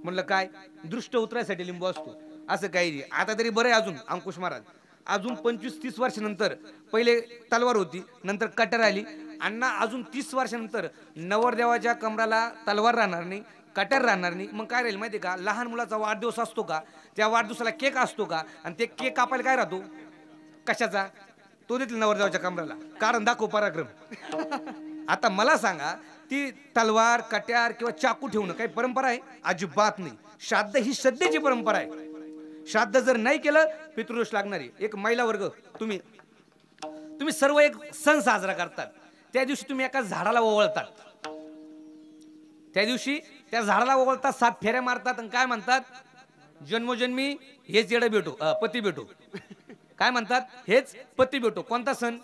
Speaker 1: म्हणलं काय? दृष्ट उतरायसाठी लिंबू असतो, असं काही नाही. आता तरी बरं आहे अजून अंकुश महाराज, अजून 25-30 वर्षानंतर, पहिले तलवार होती, नंतर कट्यार आली. अण्णा अजून 30 वर्षानंतर नवरदेवाच्या कमराला तलवार राहणार नाही, कट्यार राहणार नाही. मग काय राहील माहिती का? लहान मुलाचा वाढदिवस असतो का, त्या वाढदिवसाला केक असतो का, आणि ते केक कापायला काय राहतो? कशाचा? तो देतील नवरदेवाच्या कमराला, कारण दाखव पराक्रम. आता मला सांगा, ती तलवार, कट्यार किंवा चाकू ठेवणं काही परंपरा आहे? अजिबात नाही. श्राद्ध ही श्रद्धेची परंपरा आहे. श्राद्ध जर नाही केलं पितृदोष लागणार आहे. एक महिला वर्ग, तुम्ही सर्व एक सण साजरा करतात, त्या दिवशी तुम्ही एका झाडाला ओवळतात, त्या दिवशी त्या झाडाला ओवळतात, 7 फेऱ्या मारतात आणि काय म्हणतात, जन्मोजन्मी हेच येडं भेटो, पती भेटो. काय म्हणतात, हेच पती भेटो. कोणता सण?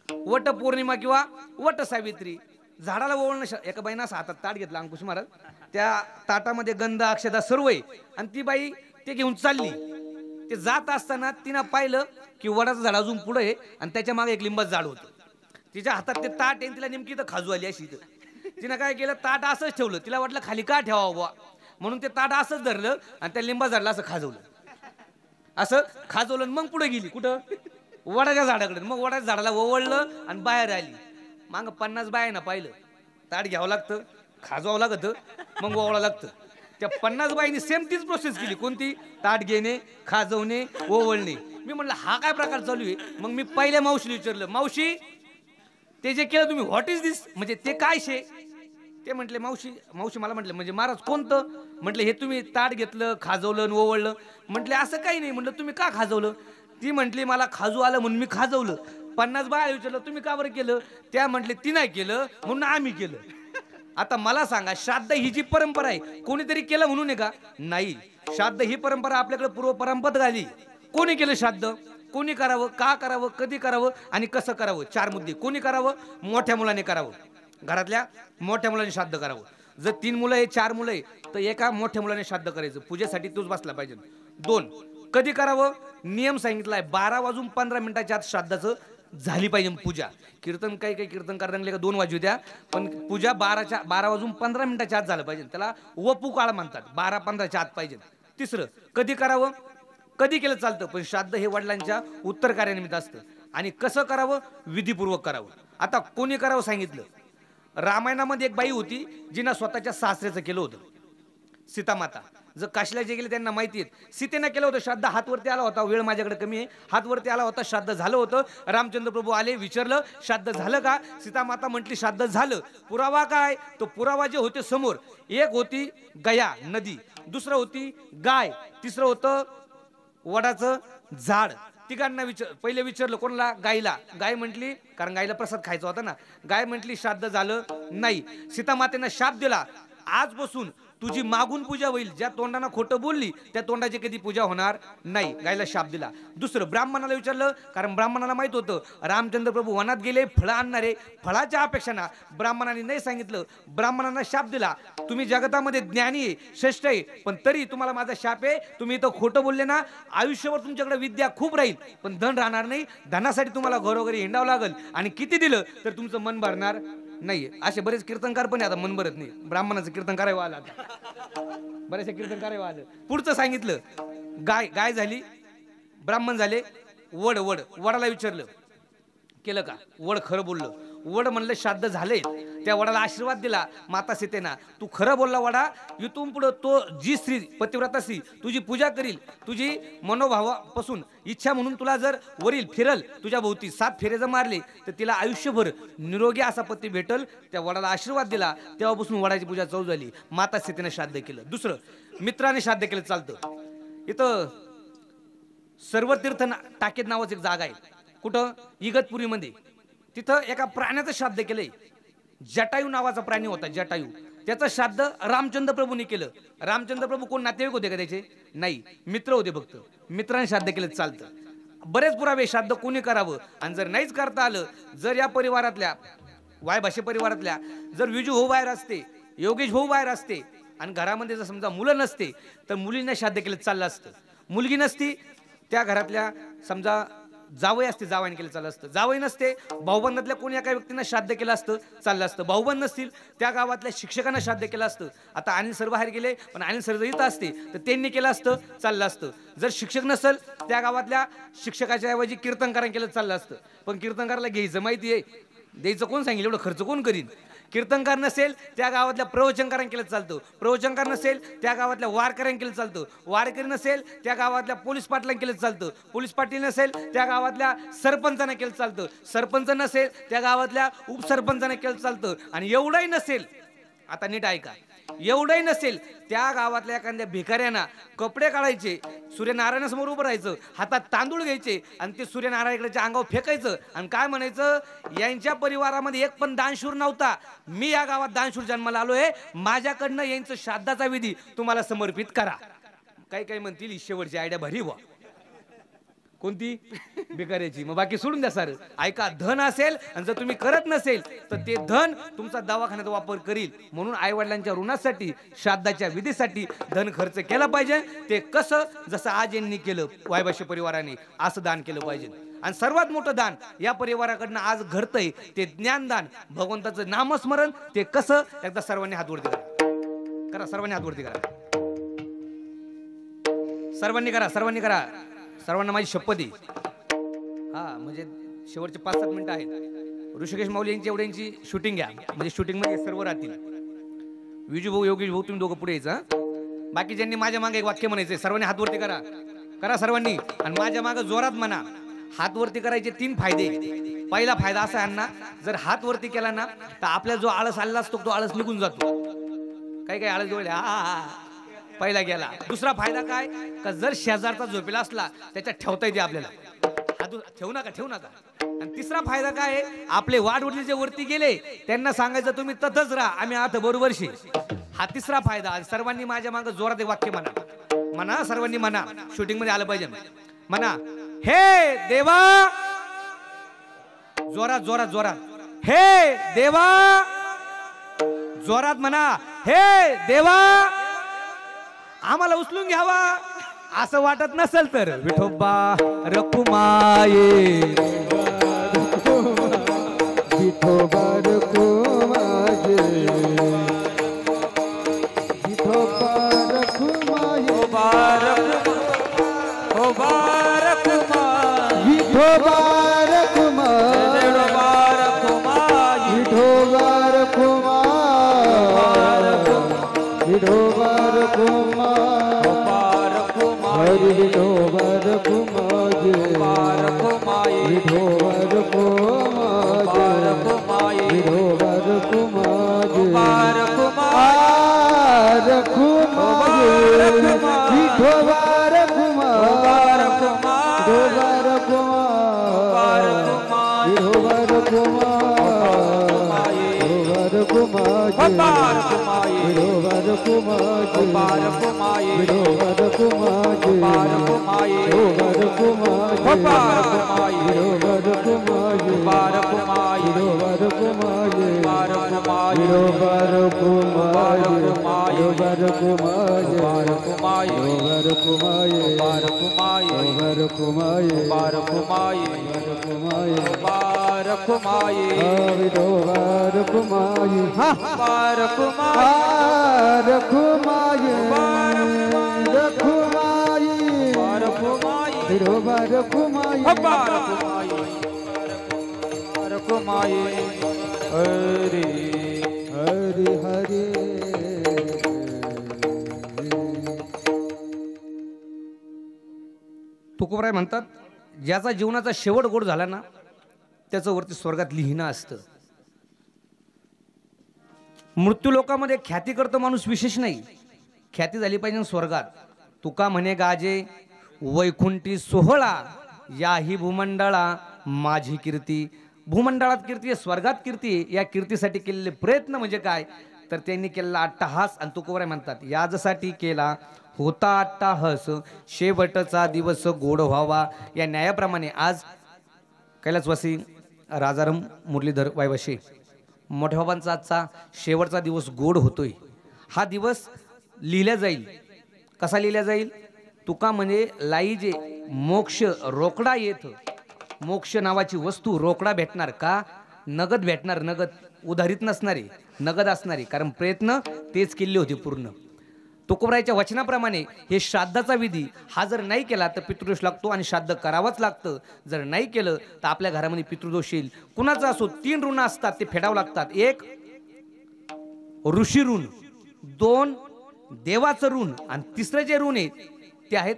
Speaker 1: वट पौर्णिमा किंवा वट सावित्री. झाडाला ओवळणं. एका बाईनं असं हातात ताट घेतला अंकुश महाराज, त्या ताटामध्ये गंध अक्षदा सर्व आहे आणि ती बाई ते घेऊन चालली. ते जात असताना तिनं पाहिलं की वडाचं झाड अजून पुढे आहे आणि त्याच्या मागे एक लिंबाचं झाड होतं. तिच्या हातात ते ताट आहे, तिला नेमकी तर खाजू आली अशी. तिनं काय केलं, ताट असंच ठेवलं. तिला वाटलं खाली का ठेवावं बुवा, म्हणून ते ताट असंच धरलं आणि त्या लिंबा झाडला असं खाजवलं, असं खाजवलं. मग पुढे गेली कुठं, वडाच्या झाडाकडे. मग वडाच्या झाडाला ओवळलं आणि बाहेर आली. मग 50 बायांना पाहिलं. ताट घ्यावं लागतं, खाजवावं लागतं, मग ओवळावं लागतं. त्या 50 बाईंनी सेम तीच प्रोसेस केली. कोणती? ताट घेणे, खाजवणे, ओवळणे. मी म्हणलं हा काय प्रकार चालू आहे. मग मी पहिल्या मावशीला विचारलं, मावशी ते जे केलं तुम्ही, व्हॉट इज दिस, म्हणजे ते काय शे? ते म्हटले, मावशी मला म्हटलं, म्हणजे महाराज कोणतं? म्हटलं हे तुम्ही ताट घेतलं, खाजवलं, ओवळलं. म्हटले असं काही नाही. म्हटलं तुम्ही का खाजवलं? ती म्हटली मला खाजू आलं म्हणून मी खाजवलं. 50 बाया विचारलं तुम्ही का बरं केलं? त्या म्हटले ती नाही केलं म्हणून आम्ही केलं. आता मला सांगा, श्राद्ध ही जी परंपरा आहे, कोणीतरी केलं म्हणून आहे का? नाही. श्राद्ध ही परंपरा आपल्याकडे पूर्व परंपरा आली. कोणी केलं श्राद्ध? कोणी करावं, का करावं, कधी करावं आणि कसं करावं? 4 मुद्दे. कोणी करावं? मोठ्या मुलाने करावं. घरातल्या मोठ्या मुलाने श्राद्ध करावं. जर 3 मुलं आहे, 4 मुलं आहे, तर एका मोठ्या मुलाने श्राद्ध करायचं. पूजेसाठी तूच बसला पाहिजे. 2, कधी करावं? नियम सांगितलाय 12 वाजून 15 मिनिटाच्या आत श्राद्धाचं झाली पाहिजे पूजा. कीर्तन काही कीर्तनकार रंगले का 2 वाजू द्या, पण पूजा 12 वाजून 15 मिनिटाच्या आत झालं पाहिजे. त्याला वपू काळ म्हणतात. 12-15च्या आत पाहिजे. 3, कधी करावं? कधी केलं चालतं, पण श्राद्ध हे वडिलांच्या उत्तर कार्यानिमित्त असतं. आणि कसं करावं? विधीपूर्वक करावं. आता कोणी करावं सांगितलं? रामायणामध्ये एक बाई होती जिनं स्वतःच्या सासऱ्याचं केलं होतं, सीतामाता. जर काशीला जे गेले त्यांना माहिती आहे, सीतेनं केलं होतं श्राद्ध. हातवरती आला होता, वेळ माझ्याकडे कमी आहे, हातवरती आला होता, श्राद्ध झालं होतं. रामचंद्र प्रभू आले, विचारलं श्राद्ध झालं का? सीतामाता म्हटली श्राद्ध झालं. पुरावा काय? तो पुरावा जे होते समोर, एक होती गया नदी, दुसरं होती गाय, तिसरं होतं वडाचं झाड. तिघांना पहिले विचारलं कोणाला? गायला. गाय म्हटली, कारण गायला प्रसाद खायचा होता ना, गाय म्हटली श्राद्ध झालं नाही. सीतामातेनं शाप दिला, आजपासून तुझी मागून पूजा होईल. ज्या तोंडानं खोटं बोलली त्या तोंडाची कधी पूजा होणार नाही. गायला शाप दिला. दुसरं ब्राह्मणाला विचारलं, कारण ब्राह्मणाला माहित होतं रामचंद्र प्रभू वनात गेले, फळं आणणारे, फळाच्या अपेक्षाना ब्राह्मणाने नाही सांगितलं. ब्राह्मणांना शाप दिला, तुम्ही जगतामध्ये ज्ञानी आहे, श्रेष्ठ आहे, पण तरी तुम्हाला माझा शाप आहे, तुम्ही इथं खोटं बोलले ना, आयुष्यभर तुमच्याकडे विद्या खूप राहील पण धन राहणार नाही. धनासाठी तुम्हाला घरोघरी हिंडावं लागेल आणि किती दिलं तर तुमचं मन भरणार नाही. असे बरेच कीर्तनकार पण आता मन भरत नाही. ब्राह्मणाचं कीर्तन करायला आलं, आता बरेचसे कीर्तन करायला आलं. पुढचं सांगितलं, गाय झाली, ब्राह्मण झाले, वडाला विचारलं केलं का? वड खरं बोललं. वड म्हणलं श्राद्ध झाले. त्या वडाला आशीर्वाद दिला माता सीतेना, तू खरं बोलला वडा, इथून पुढं तो जी स्त्री पतिव्रता स्त्री तुझी पूजा करील, तुझी मनोभावापासून इच्छा म्हणून तुला जर वरील फिरल, तुझ्या भोवती 7 फेरे जर मारले तर तिला आयुष्यभर निरोगी असा पती भेटल. त्या वडाला आशीर्वाद दिला, तेव्हापासून वडाची पूजा चालू झाली. माता सीतेने श्राद्ध केलं. दुसरं, मित्राने श्राद्ध केलं चालतं. इथं सर्वतीर्थ टाकेत नावाची एक जागा आहे. कुठं? इगतपुरीमध्ये. तिथं एका प्राण्याचं श्राद्ध केलंय. जटायू नावाचा प्राणी होता, जटायू. त्याचं श्राद्ध रामचंद्र प्रभूंनी केलं. रामचंद्र प्रभू कोण नातेवाईक होते का त्याचे? नाही, मित्र होते फक्त. मित्रांनी श्राद्ध केलं चालतं. बरेच पुरावे श्राद्ध कोणी करावं. आणि जर नाहीच करता आलं, जर या परिवारातल्या वायभाषे परिवारातल्या जर विजू भाऊ बाहेर असते, योगेश भाऊ बाहेर असते आणि घरामध्ये जर समजा मुलं नसते तर मुलींना श्राद्ध केलं चाललं असतं. मुलगी नसती त्या घरातल्या समजा जावई असते, जावयाने केलं चाललं असतं. जावई नसते, भाऊबंदातल्या कोणी एका व्यक्तींना श्राद्ध केलं असतं, चाललं असतं. भाऊबंद नसतील त्या गावातल्या शिक्षकांना श्राद्ध केलं असतं. आता अनिल सर बाहेर गेले, पण अनिल सर जर इथं असते तर त्यांनी केलं असतं, चाललं असतं. जर शिक्षक नसेल त्या गावातल्या शिक्षकाच्या ऐवजी कीर्तनकारांनी केलं चाललं असतं. पण कीर्तनकाराला घ्यायचं माहिती आहे, द्यायचं कोण सांगेल, एवढं खर्च कोण करीन? कीर्तनकार नसेल त्या गावातल्या प्रवचनकारांनी केलं चालतं. प्रवचनकार नसेल त्या गावातल्या वारकऱ्यांनी केलं चालतं. वारकरी नसेल त्या गावातल्या पोलीस पाटलांनी केलं चालतं. पोलीस पाटील नसेल त्या गावातल्या सरपंचाने केलं चालतं. सरपंच नसेल त्या गावातल्या उपसरपंचाने केलं चालतं. आणि एवढंही नसेल आता नीट ऐका, एवढंही नसेल त्या गावातल्या एखाद्या भिकाऱ्यांना कपडे काढायचे, सूर्यनारायणासमोर उभं राहायचं, हातात तांदूळ घ्यायचे आणि ते सूर्यनारायणाच्या अंगावर फेकायचं आणि काय म्हणायचं, यांच्या परिवारामध्ये एक पण दानशूर नव्हता, मी या गावात दानशूर जन्माला आलोय, माझ्याकडनं यांचं श्राद्धाचा विधी तुम्हाला समर्पित करा. काही काही म्हणतील ही शेवटची आयडिया भरी वा, कोणती, भिकाऱ्याची. मग बाकी सोडून द्या सारं. ऐका, धन असेल आणि जर तुम्ही करत नसेल तर ते धन तुमचा दवाखान्यात वापर करील. म्हणून आई वडिलांच्या ऋणासाठी, श्राद्धाच्या विधीसाठी धन खर्च केला पाहिजे. ते कसं, जसं आज यांनी केलं वायबाशी परिवाराने, असं दान केलं पाहिजे. आणि सर्वात मोठं दान या परिवाराकडनं आज घडतंय ते ज्ञानदान, भगवंताचं नामस्मरण. ते कसं, एकदा सर्वांनी हात वरती करा, सर्वांनी हात वरती करा, सर्वांनी करा, सर्वांनी करा, सर्वांना माझी शपथ आहे. हा म्हणजे शेवटचे 5-7 मिनिटं आहेत. ऋषिकेश माऊली यांची एवढ्यांची शूटिंग घ्या, म्हणजे शूटिंग मध्ये सर्व राहतील. विजू भाऊ, योगेश भाऊ, तुम्ही दोघं पुढे यायचं. बाकी ज्यांनी माझ्या मागे एक वाक्य म्हणायचंय, सर्वांनी हात वरती करा, करा सर्वांनी. आणि माझ्या मागे जोरात म्हणा. हात वरती करायचे 3 फायदे. पहिला फायदा असा आहे ना, जर हात वरती केला ना तर आपला जो आळस आलेला असतो तो आळस निघून जातो. काही आळस जोडले पहिला गेला. दुसरा फायदा काय, का जर शेजारचा झोपेला असला त्याच्यात ठेवता येते आपल्याला, हात ठेवू नका, ठेवू नका. आणि तिसरा फायदा काय आहे, आपले वाढवडील जे वरती गेले त्यांना सांगायचं तुम्ही तथच राहा, आम्ही आहात बरोबरशी. हा तिसरा फायदा. सर्वांनी माझ्या मागे जोरात वाक्य म्हणा, म्हणा सर्वांनी म्हणा, शूटिंग मध्ये आलं पाहिजे. म्हणा, हे देवा, जोरात जोरात जोरात, हे देवा, जोरात म्हणा, हे देवा, आम्हाला उचलून घ्यावा असं वाटत नसेल तर विठोबा रखुमाये,
Speaker 3: विठोबा रखुमाये, विठोबा रखुमाये, विठोबा रखुमाये, विठोबा रखुमाये, विठोबा रखुमाये, विठोबा रखुमाये, हरि विठोबा रखुमाये, विठोबा रखुमाये, विठोबा रखुमाये, रखुमाये, विठोबा रखुमाये, विठोबा रखुमाये, विठोबा रखुमाये, विठोबा रखुमाये, विठोबा रखुमाये, विठोबा रखुमाये, विठोबा रखुमाये, विठोबा रखुमाये, विठोबा रखुमाये, विठोबा रखुमाये, विठोबा रखुमाये, विठोबा रखुमाये, विठोबा रखुमाये, हरे हरे हरे.
Speaker 1: तुकोबराय म्हणतात, ज्याचा जीवनाचा शेवट गोड झाला ना त्याचं वरती स्वर्गात लिहिणं असतं. मृत्यू लोकामध्ये ख्याती करतो माणूस विशेष नाही, ख्याती झाली पाहिजे स्वर्गात. तुका म्हणे गाजे वैकुंठी सोहळा, याही भूमंडळा माझी कीर्ती. भूमंडळात कीर्ती आहे, स्वर्गात कीर्ती आहे. या कीर्तीसाठी केलेले प्रयत्न म्हणजे काय, तर त्यांनी केलेला अट्टहास. आणि तुकोबराय म्हणतात, याजसाठी केला होता अट्टहास, शेवटचा दिवस गोड व्हावा. या न्यायाप्रमाणे आज कैलासवासी राजाराम मुरलीधर वायवाशी मोठ्या बाबांचा आजचा शेवटचा दिवस गोड होतोय. हा दिवस लिहिला जाईल. कसा लिहिला जाईल, तुका म्हणजे लाईजे मोक्ष रोकडा येत. मोक्ष नावाची वस्तू रोकडा भेटणार का, नगद भेटणार, नगद, उधारीत नसणारी, नगद असणारी. कारण प्रयत्न तेच केले होते पूर्ण. तुकोबरायच्या वचनाप्रमाणे हे श्राद्धाचा विधी हा जर नाही केला तर पितृदोष लागतो आणि श्राद्ध करावंच लागतं. जर नाही केलं तर आपल्या घरामध्ये पितृदोष येईल. कुणाचा असो, 3 ऋण असतात ते फेडावं लागतात. 1 ऋषी ऋण, 2 देवाचं ऋण आणि 3रं जे ऋण आहे ते आहेत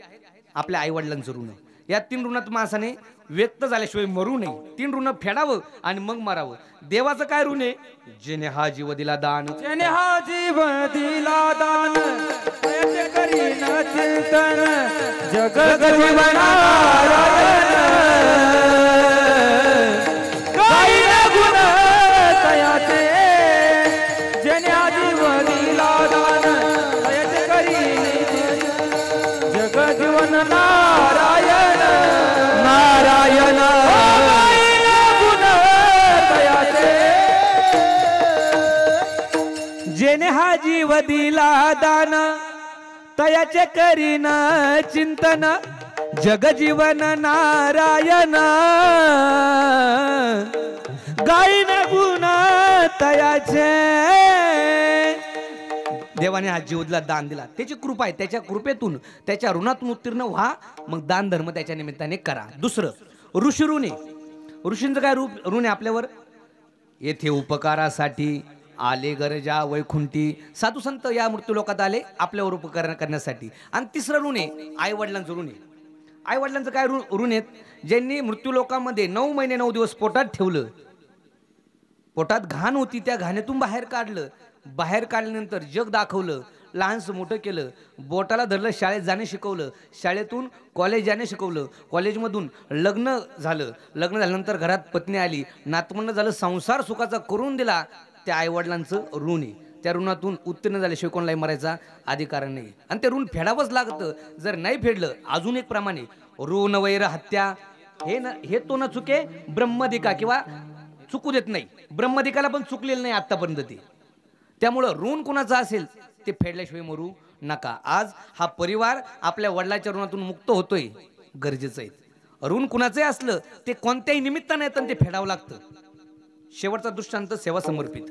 Speaker 1: आपल्या आईवडिलांचं ऋण. या 3 ऋणात माणसाने व्यक्त झाल्याशिवाय मरू नये. 3 ऋण फेडावं आणि मग मारावं. देवाचं काय ऋण आहे? जेने हा जीव दिला दान.
Speaker 3: जेने हा जीव दिला दान त्याचे करीन चिंतन जग जीवनारायण काही न गुण तयाचे. जेने हा जीव दिला दान त्याचे करीन जग जीवन नारायण नारायण. काही न गुण तयाचे.
Speaker 2: जेने हा जीव दिला दान तयाचे करीन चिंतन जग जीवन नारायण गायन गुण तयाचे.
Speaker 1: देवाने हा जीव दिला, दान दिला, त्याची कृपा आहे. त्याच्या कृपेतून त्याच्या ऋणातून उत्तीर्ण व्हा. मग दान धर्म त्याच्या निमित्ताने करा. दुसरं ऋषी ऋण आहे. ऋषींचं काय ऋण आहे आपल्यावर? येथे उपकारासाठी आले गरजा वैकुंठी. साधू संत या मृत्यू लोकात आले आपल्यावर उपकार करण्यासाठी. आणि तिसरं ऋण आहे आई वडिलांचं ऋण आहे. आई वडिलांचं काय ऋण आहेत? ज्यांनी मृत्यू लोकांमध्ये 9 महिने 9 दिवस पोटात ठेवलं. पोटात घाण होती, त्या घाण्यातून बाहेर काढलं. बाहेर काढल्यानंतर जग दाखवलं, लहानसं मोठं केलं, बोटाला धरलं, शाळेत जाणे शिकवलं, शाळेतून कॉलेज जाणे शिकवलं, कॉलेजमधून लग्न झालं, लग्न झाल्यानंतर घरात पत्नी आली, नातवंड झालं, संसार सुखाचा करून दिला. त्या आईवडिलांचं ऋण आहे. त्या ऋणातून उत्तीर्ण झाल्याशिवाय कोणालाही मरायचा अधिकार नाही. आणि ते ऋण फेडावंच लागतं. जर नाही फेडलं, अजून एक प्रमाणे ऋण वैर हत्या हे तो न चुके ब्रह्मदिका, किंवा चुकू देत नाही. ब्रह्मदिकाला पण चुकलेलं नाही आतापर्यंत ते. त्यामुळं ऋण कुणाचं असेल ते फेडल्याशिवाय मरू नका. आज हा परिवार आपल्या वडिलाच्या ऋणातून मुक्त होतोय, गरजेचं आहे. ऋण कुणाचंही असलं ते कोणत्याही निमित्ताने येतं, ते फेडावं लागतं. शेवटचा दृष्टांत सेवा समर्पित.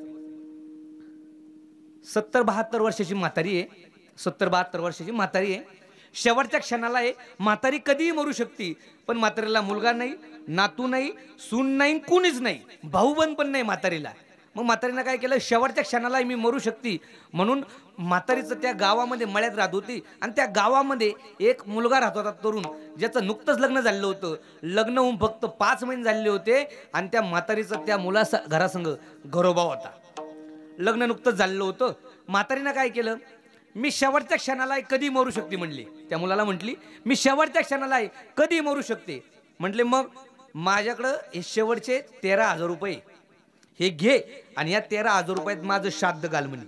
Speaker 1: 70-72 वर्षाची म्हातारी आहे. 70-72 वर्षाची म्हातारी आहे. शेवटच्या क्षणाला आहे. म्हातारी कधीही मरू शकते, पण म्हातारीला मुलगा नाही, नातू नाही, सून नाही, कुणीच नाही, भाऊबंद पण नाही म्हातारीला. मग म्हातारीनं काय केलं? शेवटच्या क्षणाला मी मरू शकते म्हणून म्हातारीचं त्या गावामध्ये मळ्यात राहत होती. आणि त्या गावामध्ये एक मुलगा राहत होता, तरुण, ज्याचं नुकतंच लग्न झालेलं होतं. लग्न होऊन फक्त 5 महिने झालेले होते. आणि त्या म्हातारीचं त्या घरासंग घरोबा होता. लग्न नुकतंच झालेलं होतं. म्हातारीनं काय केलं? मी शेवटच्या क्षणाला कधी मरू शकते म्हणली. त्या मुलाला म्हटली, मी शेवटच्या क्षणाला कधी मरू शकते. म्हटले, मग माझ्याकडं हे शेवटचे 13,000 रुपये हे घे आणि या 13,000 रुपयात माझं श्राद्ध घाल म्हणे.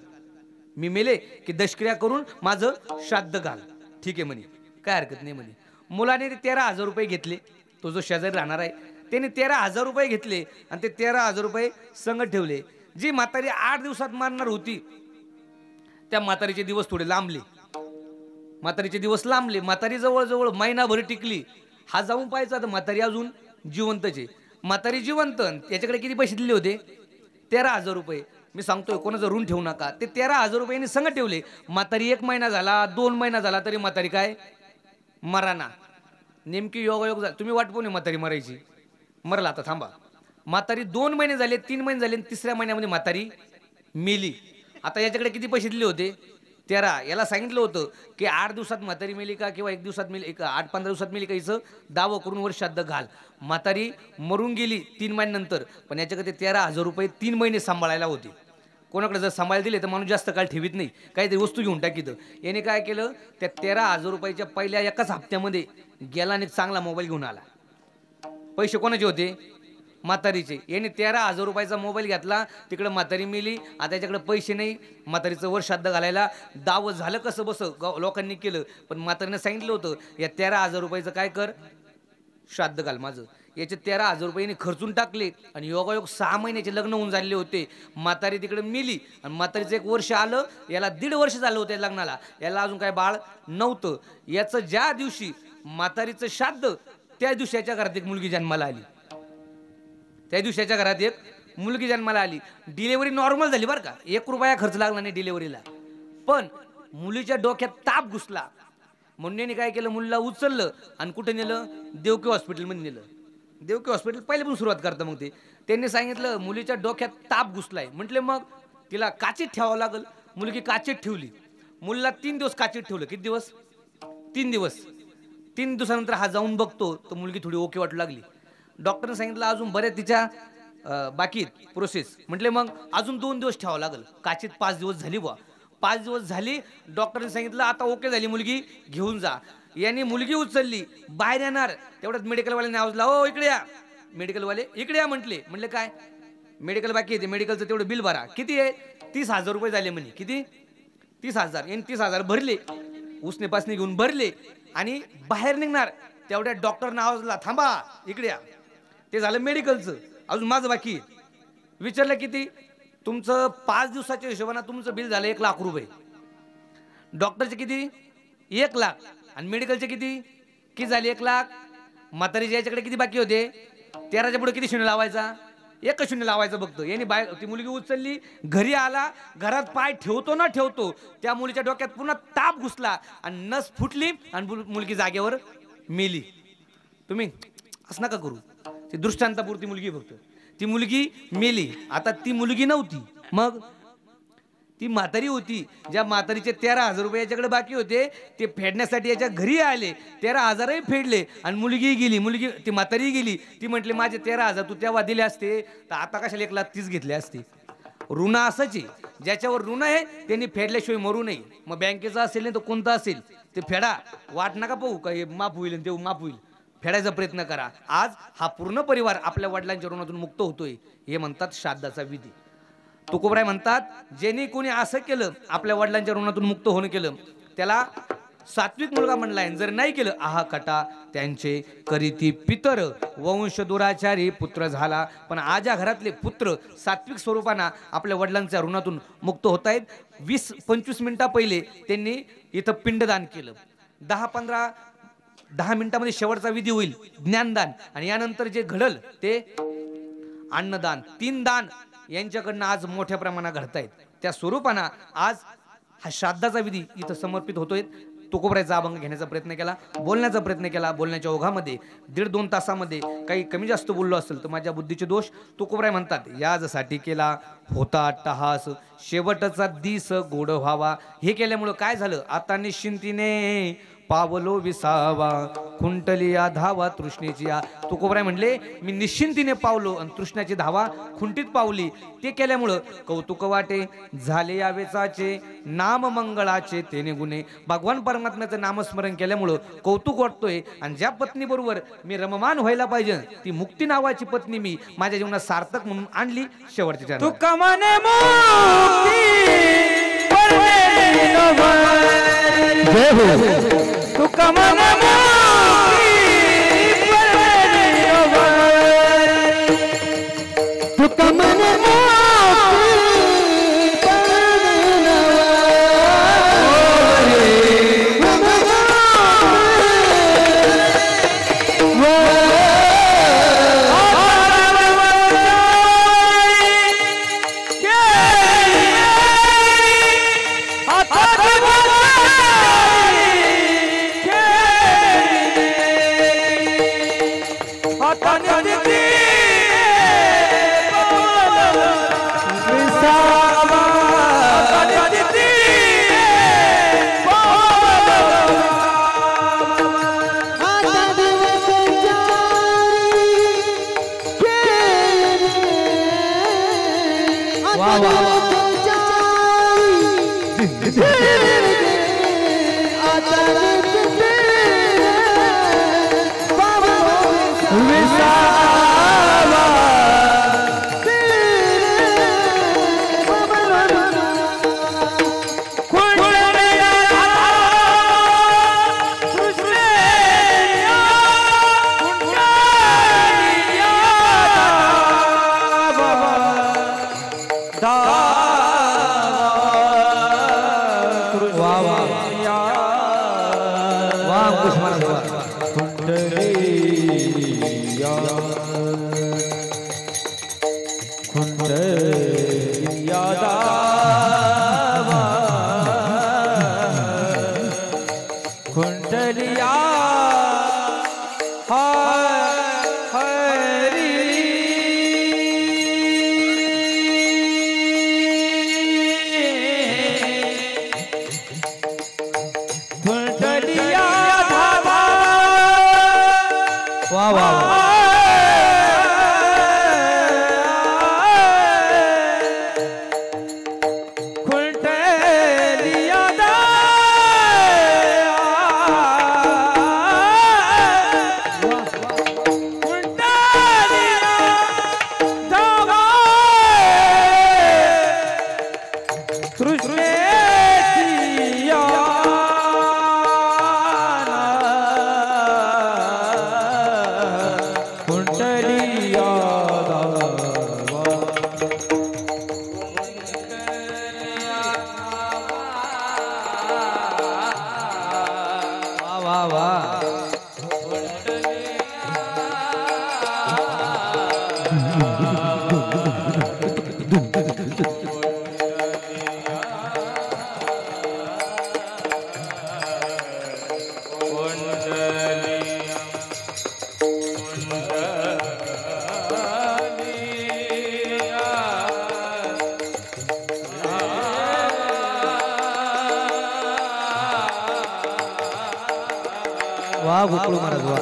Speaker 1: मी मेले की दशक्रिया करून माझं श्राद्ध घाल. ठीक आहे म्हणे, काय हरकत नाही म्हणे. मुलाने ते 13,000 रुपये घेतले. तो जो शेजारी राहणार आहे त्याने 13,000 रुपये घेतले आणि ते 13,000 रुपये संगत ठेवले. जी म्हातारी 8 दिवसात मारणार होती, त्या म्हातारीचे दिवस थोडे लांबले. म्हातारीचे दिवस लांबले. म्हातारी जवळजवळ महिनाभर टिकली. हा जाऊन पाहायचा तर म्हातारी अजून जिवंतचे. म्हातारी जिवंत. त्याच्याकडे किती पैसे दिले होते? 13,000 रुपये. मी सांगतोय कोणाचं ऋण ठेवू नका. ते 13,000 रुपयांनी संगत ठेवले. म्हातारी 1 महिना झाला, 2 महिना झाला तरी म्हातारी काय मराना. नेमकी योगायोग झाला. तुम्ही वाट पाहून म्हातारी मरायची, मरला. आता थांबा. म्हातारी 2 महिने झाले, 3 महिने झाले, 3ऱ्या महिन्यामध्ये म्हातारी मेली. आता याच्याकडे किती पैसे दिले होते? 13. याला सांगितलं होतं की 8 दिवसात म्हातारी मेली का, किंवा 1 दिवसात मेली, 8-15 दिवसात मेली का, हिचं दावा करून वर श्राद्ध घाल. म्हातारी मरून गेली 3 महिन्यानंतर. पण याच्याकडे 13,000 रुपये 3 महिने सांभाळायला होते. कोणाकडे जर सांभाळायला दिले तर माणूस जास्त काळ ठेवीत नाही, काहीतरी वस्तू घेऊन टाकीत. याने काय केलं? त्या 13,000 रुपयाच्या पहिल्या एकाच हप्त्यामध्ये गेला आणि चांगला मोबाईल घेऊन आला. पैसे कोणाचे होते? म्हातारीचे. याने 13,000 रुपयाचा मोबाईल घेतला. तिकडे म्हातारी मेली. आता याच्याकडे पैसे नाही. म्हातारीचं वर श्राद्ध घालायला दावं झालं कसं बस लोकांनी केलं. पण म्हातारीनं सांगितलं होतं, या 13,000 रुपयाचं काय कर, श्राद्ध घाल माझं. याचे 13,000 रुपये खर्चून टाकले. आणि योगायोग 6 महिन्याचे लग्न होऊन झालेले होते. म्हातारी तिकडे मेली आणि म्हातारीचं 1 वर्ष आलं. याला 1.5 वर्ष झालं होतं लग्नाला. याला अजून काय बाळ नव्हतं. याचं ज्या दिवशी म्हातारीचं श्राद्ध, त्या दिवशी याच्या घरात एक मुलगी जन्माला आली. त्या दिवसाच्या घरात एक मुलगी जन्माला आली. डिलेव्हरी नॉर्मल झाली बरं का, 1 रुपया खर्च लागला नाही डिलेव्हरीला. पण मुलीच्या डोक्यात ताप घुसला. म्हणून काय केलं? मुलीला उचललं आणि कुठे नेलं? देवकी हॉस्पिटलमध्ये नेलं. देवकी हॉस्पिटल पहिल्यापासून सुरुवात करतं. मग त्यांनी सांगितलं मुलीच्या डोक्यात ताप घुसलाय. म्हटले मग तिला काचीत ठेवावं लागल. मुलगी काचीत ठेवली. मुलीला 3 दिवस काचीत ठेवलं. किती दिवस? 3 दिवस. 3 दिवसानंतर हा जाऊन बघतो तर मुलगी थोडी ओके वाटू लागली. डॉक्टरने सांगितलं अजून बऱ्याच तिच्या बाकी प्रोसेस. म्हटले मग अजून 2 दिवस ठेवावं लागेल. काचित 5 दिवस झाली बुवा. 5 दिवस झाली. डॉक्टरने सांगितलं आता ओके झाली मुलगी, घेऊन जा. यांनी मुलगी उचलली, बाहेर येणार तेवढ्यात मेडिकलवाल्याने आवाज लावला, ओ इकडे या. मेडिकलवाले इकडे या म्हटले काय मेडिकल बाकी येते, मेडिकलचं तेवढं बिल भरा. किती आहे? 30,000 रुपये झाले म्हणे. किती? 30,000. यांनी 30,000 भरले, उसने पासने घेऊन भरले आणि बाहेर निघणार तेवढ्या डॉक्टरने आवाजला, थांबा इकडे या. ते झालं मेडिकलचं. अजून माझं बाकी. विचारलं किती? तुमचं 5 दिवसाच्या हिशोबाने तुमचं बिल झालं 1 लाख रुपये. डॉक्टरचे किती? 1 लाख. आणि मेडिकलचे किती झाले? 1 लाख. म्हातारीच्या याच्याकडे किती बाकी होते? 13च्या पुढे किती शून्य लावायचा? 1 शून्य लावायचं बघतो. यांनी बाहेर ती मुलगी उचलली, घरी आला, घरात पाय ठेवतो ना ठेवतो त्या मुलीच्या डोक्यात पुन्हा ताप घुसला आणि नस फुटली आणि मुलगी जागेवर मेली. तुम्ही असं नका करू. ती दृष्टांतापुरती मुलगी फक्त. ती मुलगी मेली. आता ती मुलगी नव्हती, मग ती म्हातारी होती. ज्या म्हातारीचे 13,000 रुपये याच्याकडे बाकी होते ते फेडण्यासाठी याच्या घरी आले. 13,000ही फेडले आणि मुलगी गेली. ती म्हातारी गेली. ती म्हटली माझे 13,000 तू तेव्हा दिले असते तर आता कशाला 1,30,000 घेतले असते. ऋण असंच आहे, ज्याच्यावर ऋण आहे त्यांनी फेडल्याशिवाय मरू नये. मग बँकेचं असेल नाही तर कोणतं असेल ते फेडा. वाट नका पाहू का हे माफ होईल ते माफ होईल. फेडायचा प्रयत्न करा. आज हा पूर्ण परिवार आपल्या वडिलांच्या ऋणातून मुक्त होतोय. हे म्हणतात श्राद्धाचा विधी. तुकोबराय म्हणतात ज्यांनी कोणी असं केलं, आपल्या वडिलांच्या ऋणातून मुक्त होणं केलं, त्याला सात्विक मुलगा म्हणलाय. जर नाही केलं आहा कटा त्यांचे करीती पितर, वंश दुराचारी पुत्र झाला. पण आज या घरातले पुत्र सात्विक स्वरूपानं आपल्या वडिलांच्या ऋणातून मुक्त होत आहेत. 20-25 मिनिटा पहिले त्यांनी इथं पिंडदान केलं. 10 मिनिटामध्ये शेवटचा विधी होईल ज्ञानदान. आणि यानंतर जे घडल ते अन्नदान. 3 दान यांच्याकडनं आज मोठ्या प्रमाणात घडतायत. त्या स्वरूपानं आज हा श्राद्धाचा विधी इथं समर्पित होतोय. तुकोबरायचा अभंग घेण्याचा प्रयत्न केला, बोलण्याचा प्रयत्न केला. बोलण्याच्या ओघामध्ये 1.5-2 तासामध्ये काही कमी जास्त बोललो असेल तर माझ्या बुद्धीचे दोष. तुकोबराय म्हणतात याजसाठी केला होता अट्टहास, शेवटचा दिस गोड व्हावा. हे केल्यामुळं काय झालं? आता निश्चिंतीने पावलो विसावा, खुंटली या धावा तृष्णेची या. तुकोबराय म्हणले मी निश्चिंतीने पावलो आणि तृष्णाची धावा खुंटीत पावली. ते केल्यामुळं कौतुक वाटे झाले या वेचाचे, नाम मंगळाचे तेने गुणे. भगवान परमात्म्याचं नामस्मरण केल्यामुळं कौतुक वाटतोय. आणि ज्या पत्नी बरोबर मी रममान व्हायला पाहिजे ती मुक्ती नावाची पत्नी मी माझ्या जीवनात सार्थक म्हणून आणली. शेवटच्या
Speaker 3: तुका मने जय हो. तुका मने तुका मने
Speaker 2: वा गोकुळ महाराज वा.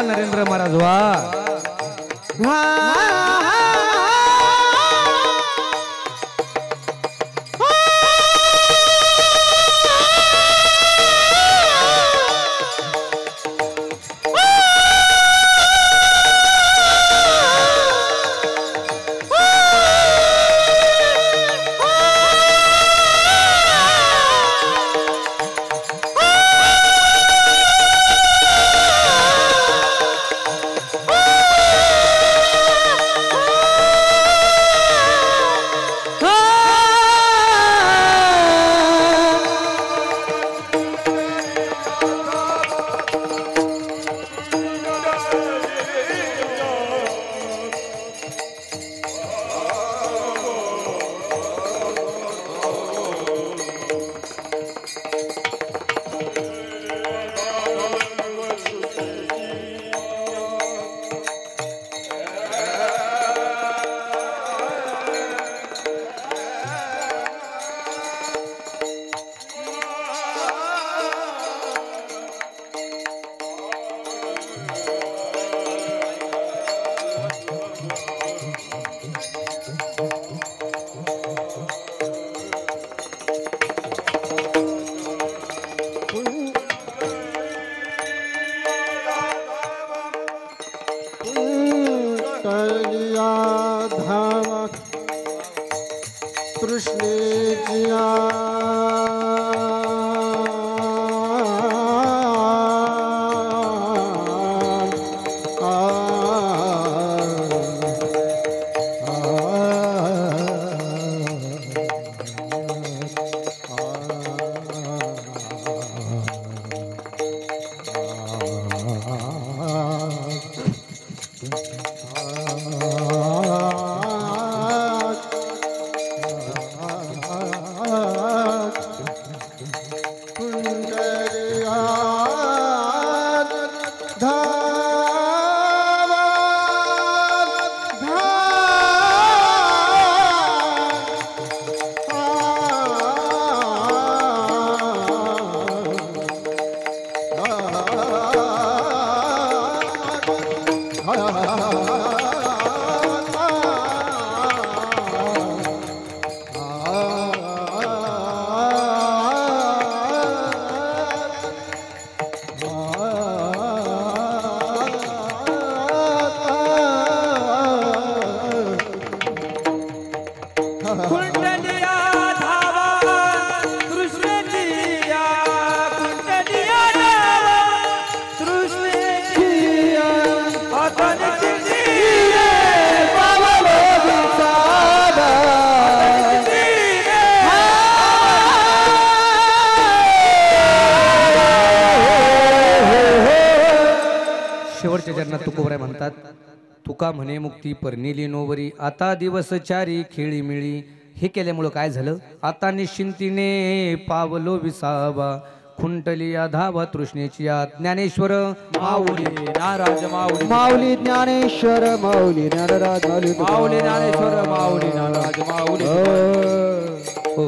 Speaker 2: नरेंद्र महाराज वा. शेवटच्या चरणात तुकोबराय म्हणतात, तुका म्हणे मुक्ती परनिली नोवरी, आता दिवस चारी खेळी मिळी. हे केल्यामुळं काय झालं, आता निश्चिंतीने पावलो विसावा, खुंटली या धावा तृष्णेची या ज्ञानेश्वर
Speaker 3: माऊली नाराज माऊली
Speaker 4: माऊली ज्ञानेश्वर माऊली ज्ञानराज माऊली
Speaker 3: माऊली ज्ञानेश्वर माऊली नाराज माऊली
Speaker 2: हो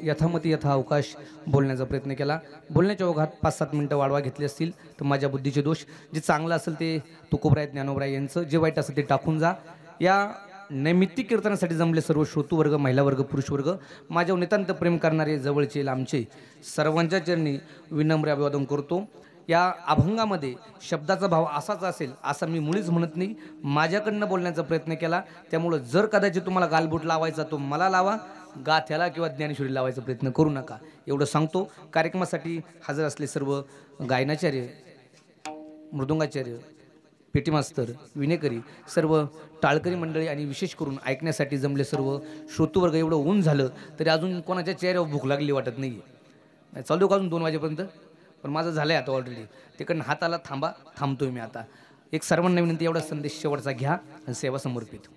Speaker 2: यथामती यथा अवकाश बोलण्याचा प्रयत्न केला. बोलण्याच्या ओघात 5-7 मिनिटं वाढवा घेतली असतील तर माझ्या बुद्धीचे दोष. जे चांगलं असेल ते तुकोबराय ज्ञानोबराय यांचं, जे वाईट असेल ते टाकून जा. या नैमित्तिक कीर्तनासाठी जमले सर्व श्रोतूवर्ग, महिला वर्ग, पुरुष वर्ग, माझ्यावर नितांत प्रेम करणारे जवळचे लांबचे सर्वांच्या चरणी विनम्र अभिवादन करतो. या अभंगामध्ये शब्दाचा भाव असाच असेल असं मी मुळीच म्हणत नाही. माझ्याकडनं बोलण्याचा प्रयत्न केला, त्यामुळं जर कदाचित तुम्हाला गालबोट लावायचा तो मला लावा, गाथ्याला किंवा ज्ञानेश्वरी लावायचा प्रयत्न करू नका, एवढं सांगतो. कार्यक्रमासाठी हजर असले सर्व गायनाचार्य, मृदुंगाचार्य, पेटी मास्तर, विनेकरी, सर्व टाळकरी मंडळी आणि विशेष करून ऐकण्यासाठी जमले सर्व श्रोतूवर्ग, एवढं ऊन झालं तरी अजून कोणाच्या चेहऱ्यावर भूक लागली वाटत नाही. चालू का अजून 2 वाजेपर्यंत? पण माझं झालं आहे आता ऑलरेडी. तिकडनं हाताला थांबतोय मी आता. एक सर्वांना विनंती, एवढा संदेश शेवटचा घ्या आणि सेवा समर्पित.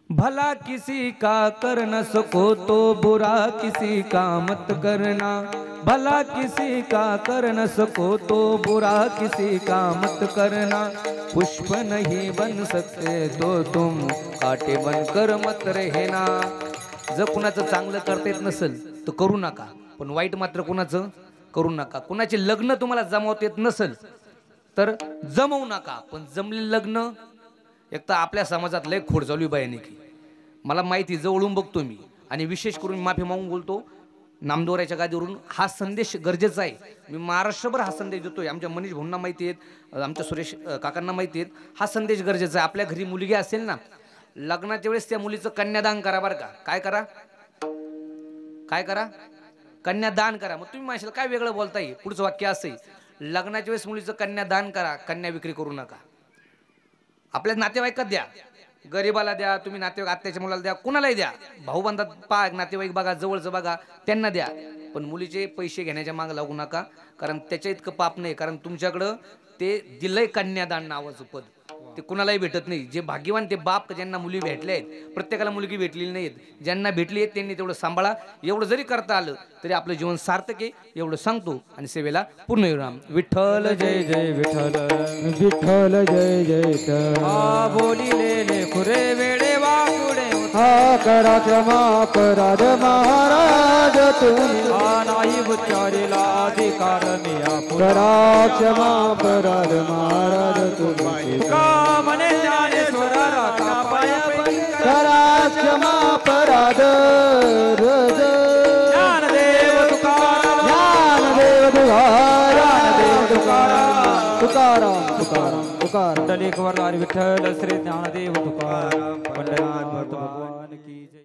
Speaker 2: भला किसी का कर न सको तो बुरा किसी का मत करना, भला किसी का कर न सको तो बुरा किसी का मत करना, पुष्प नहीं बन सकते तो तुम काटे बनकर मत रहना. जर कुणाचं चांगलं करता येत नसेल तर करू नका, पण वाईट मात्र कुणाचं करू नका. कुणाचे लग्न तुम्हाला जमवता येत नसेल तर जमवू नका, पण जमलेलं लग्न एक तर आपल्या समाजात लय खोड चालू बायाने की मला माहिती, जवळून बघतो मी आणि विशेष करून माफी मागून बोलतो. नामदोऱ्याच्या गादीवरून हा संदेश गरजेचा आहे. मी महाराष्ट्रभर हा संदेश देतोय. आमच्या मनीष भाऊंना माहिती आहेत, आमच्या सुरेश काकांना माहिती आहेत, हा संदेश गरजेचा आहे. आपल्या घरी मुलगी असेल ना, लग्नाच्या वेळेस त्या मुलीचं कन्यादान करा बरं का. काय करा? काय करा? कन्यादान करा. मग तुम्ही माणसाला काय वेगळं बोलताय? पुढचं वाक्य असं आहे, लग्नाच्या वेळेस मुलीचं कन्यादान करा, कन्या विक्री करू नका. आपल्या नातेवाईकात द्या, गरीबाला द्या, तुम्ही नातेवाईक आत्याच्या मुलाला द्या, कुणालाही द्या, भाऊबंधात पा नातेवाईक बघा, जवळचं बघा, त्यांना द्या. पण मुलीचे पैसे घेण्याच्या मागे लागू नका, कारण त्याच्या इतकं पाप नाही. कारण तुमच्याकडं ते दिलंय कन्यादान नावाचं पद, ते कुणालाही भेटत नाही. जे भाग्यवान ते बाप ज्यांना मुली भेटल्या आहेत, प्रत्येकाला मुलगी भेटलेली नाहीत. ज्यांना भेटली आहेत त्यांनी तेवढं सांभाळा. एवढं जरी करता आलं तरी आपलं जीवन सार्थक आहे, एवढं सांगतो आणि सेवेला पूर्ण विराम. विठ्ठल जय जय विठ्ठल,
Speaker 4: विठ्ठल जय जय विठ्ठल.
Speaker 3: बोलिलेले खुरे वेडे वाकुडे
Speaker 4: हा करा क्षमा अपराध महाराज तुम्ही,
Speaker 3: नाही उच्चारिला अधिकार मी आपण.
Speaker 4: करा क्षमा अपराध महाराज तुम्ही,
Speaker 3: का म्हणे ज्ञानेश्वरा राखा पाया पैकी.
Speaker 4: करा क्षमा अपराध
Speaker 3: ज्ञानदेव तुकाराम,
Speaker 4: ज्ञानदेव
Speaker 3: ज्ञानदेव तुकाराम,
Speaker 4: तुकाराम तुकाराम तुकाराम.
Speaker 3: मंडलिक वरदारी विठ्ठल श्री ज्ञानदेव तुकाराम. पंढरीनाथ भक्त भगवान की जय.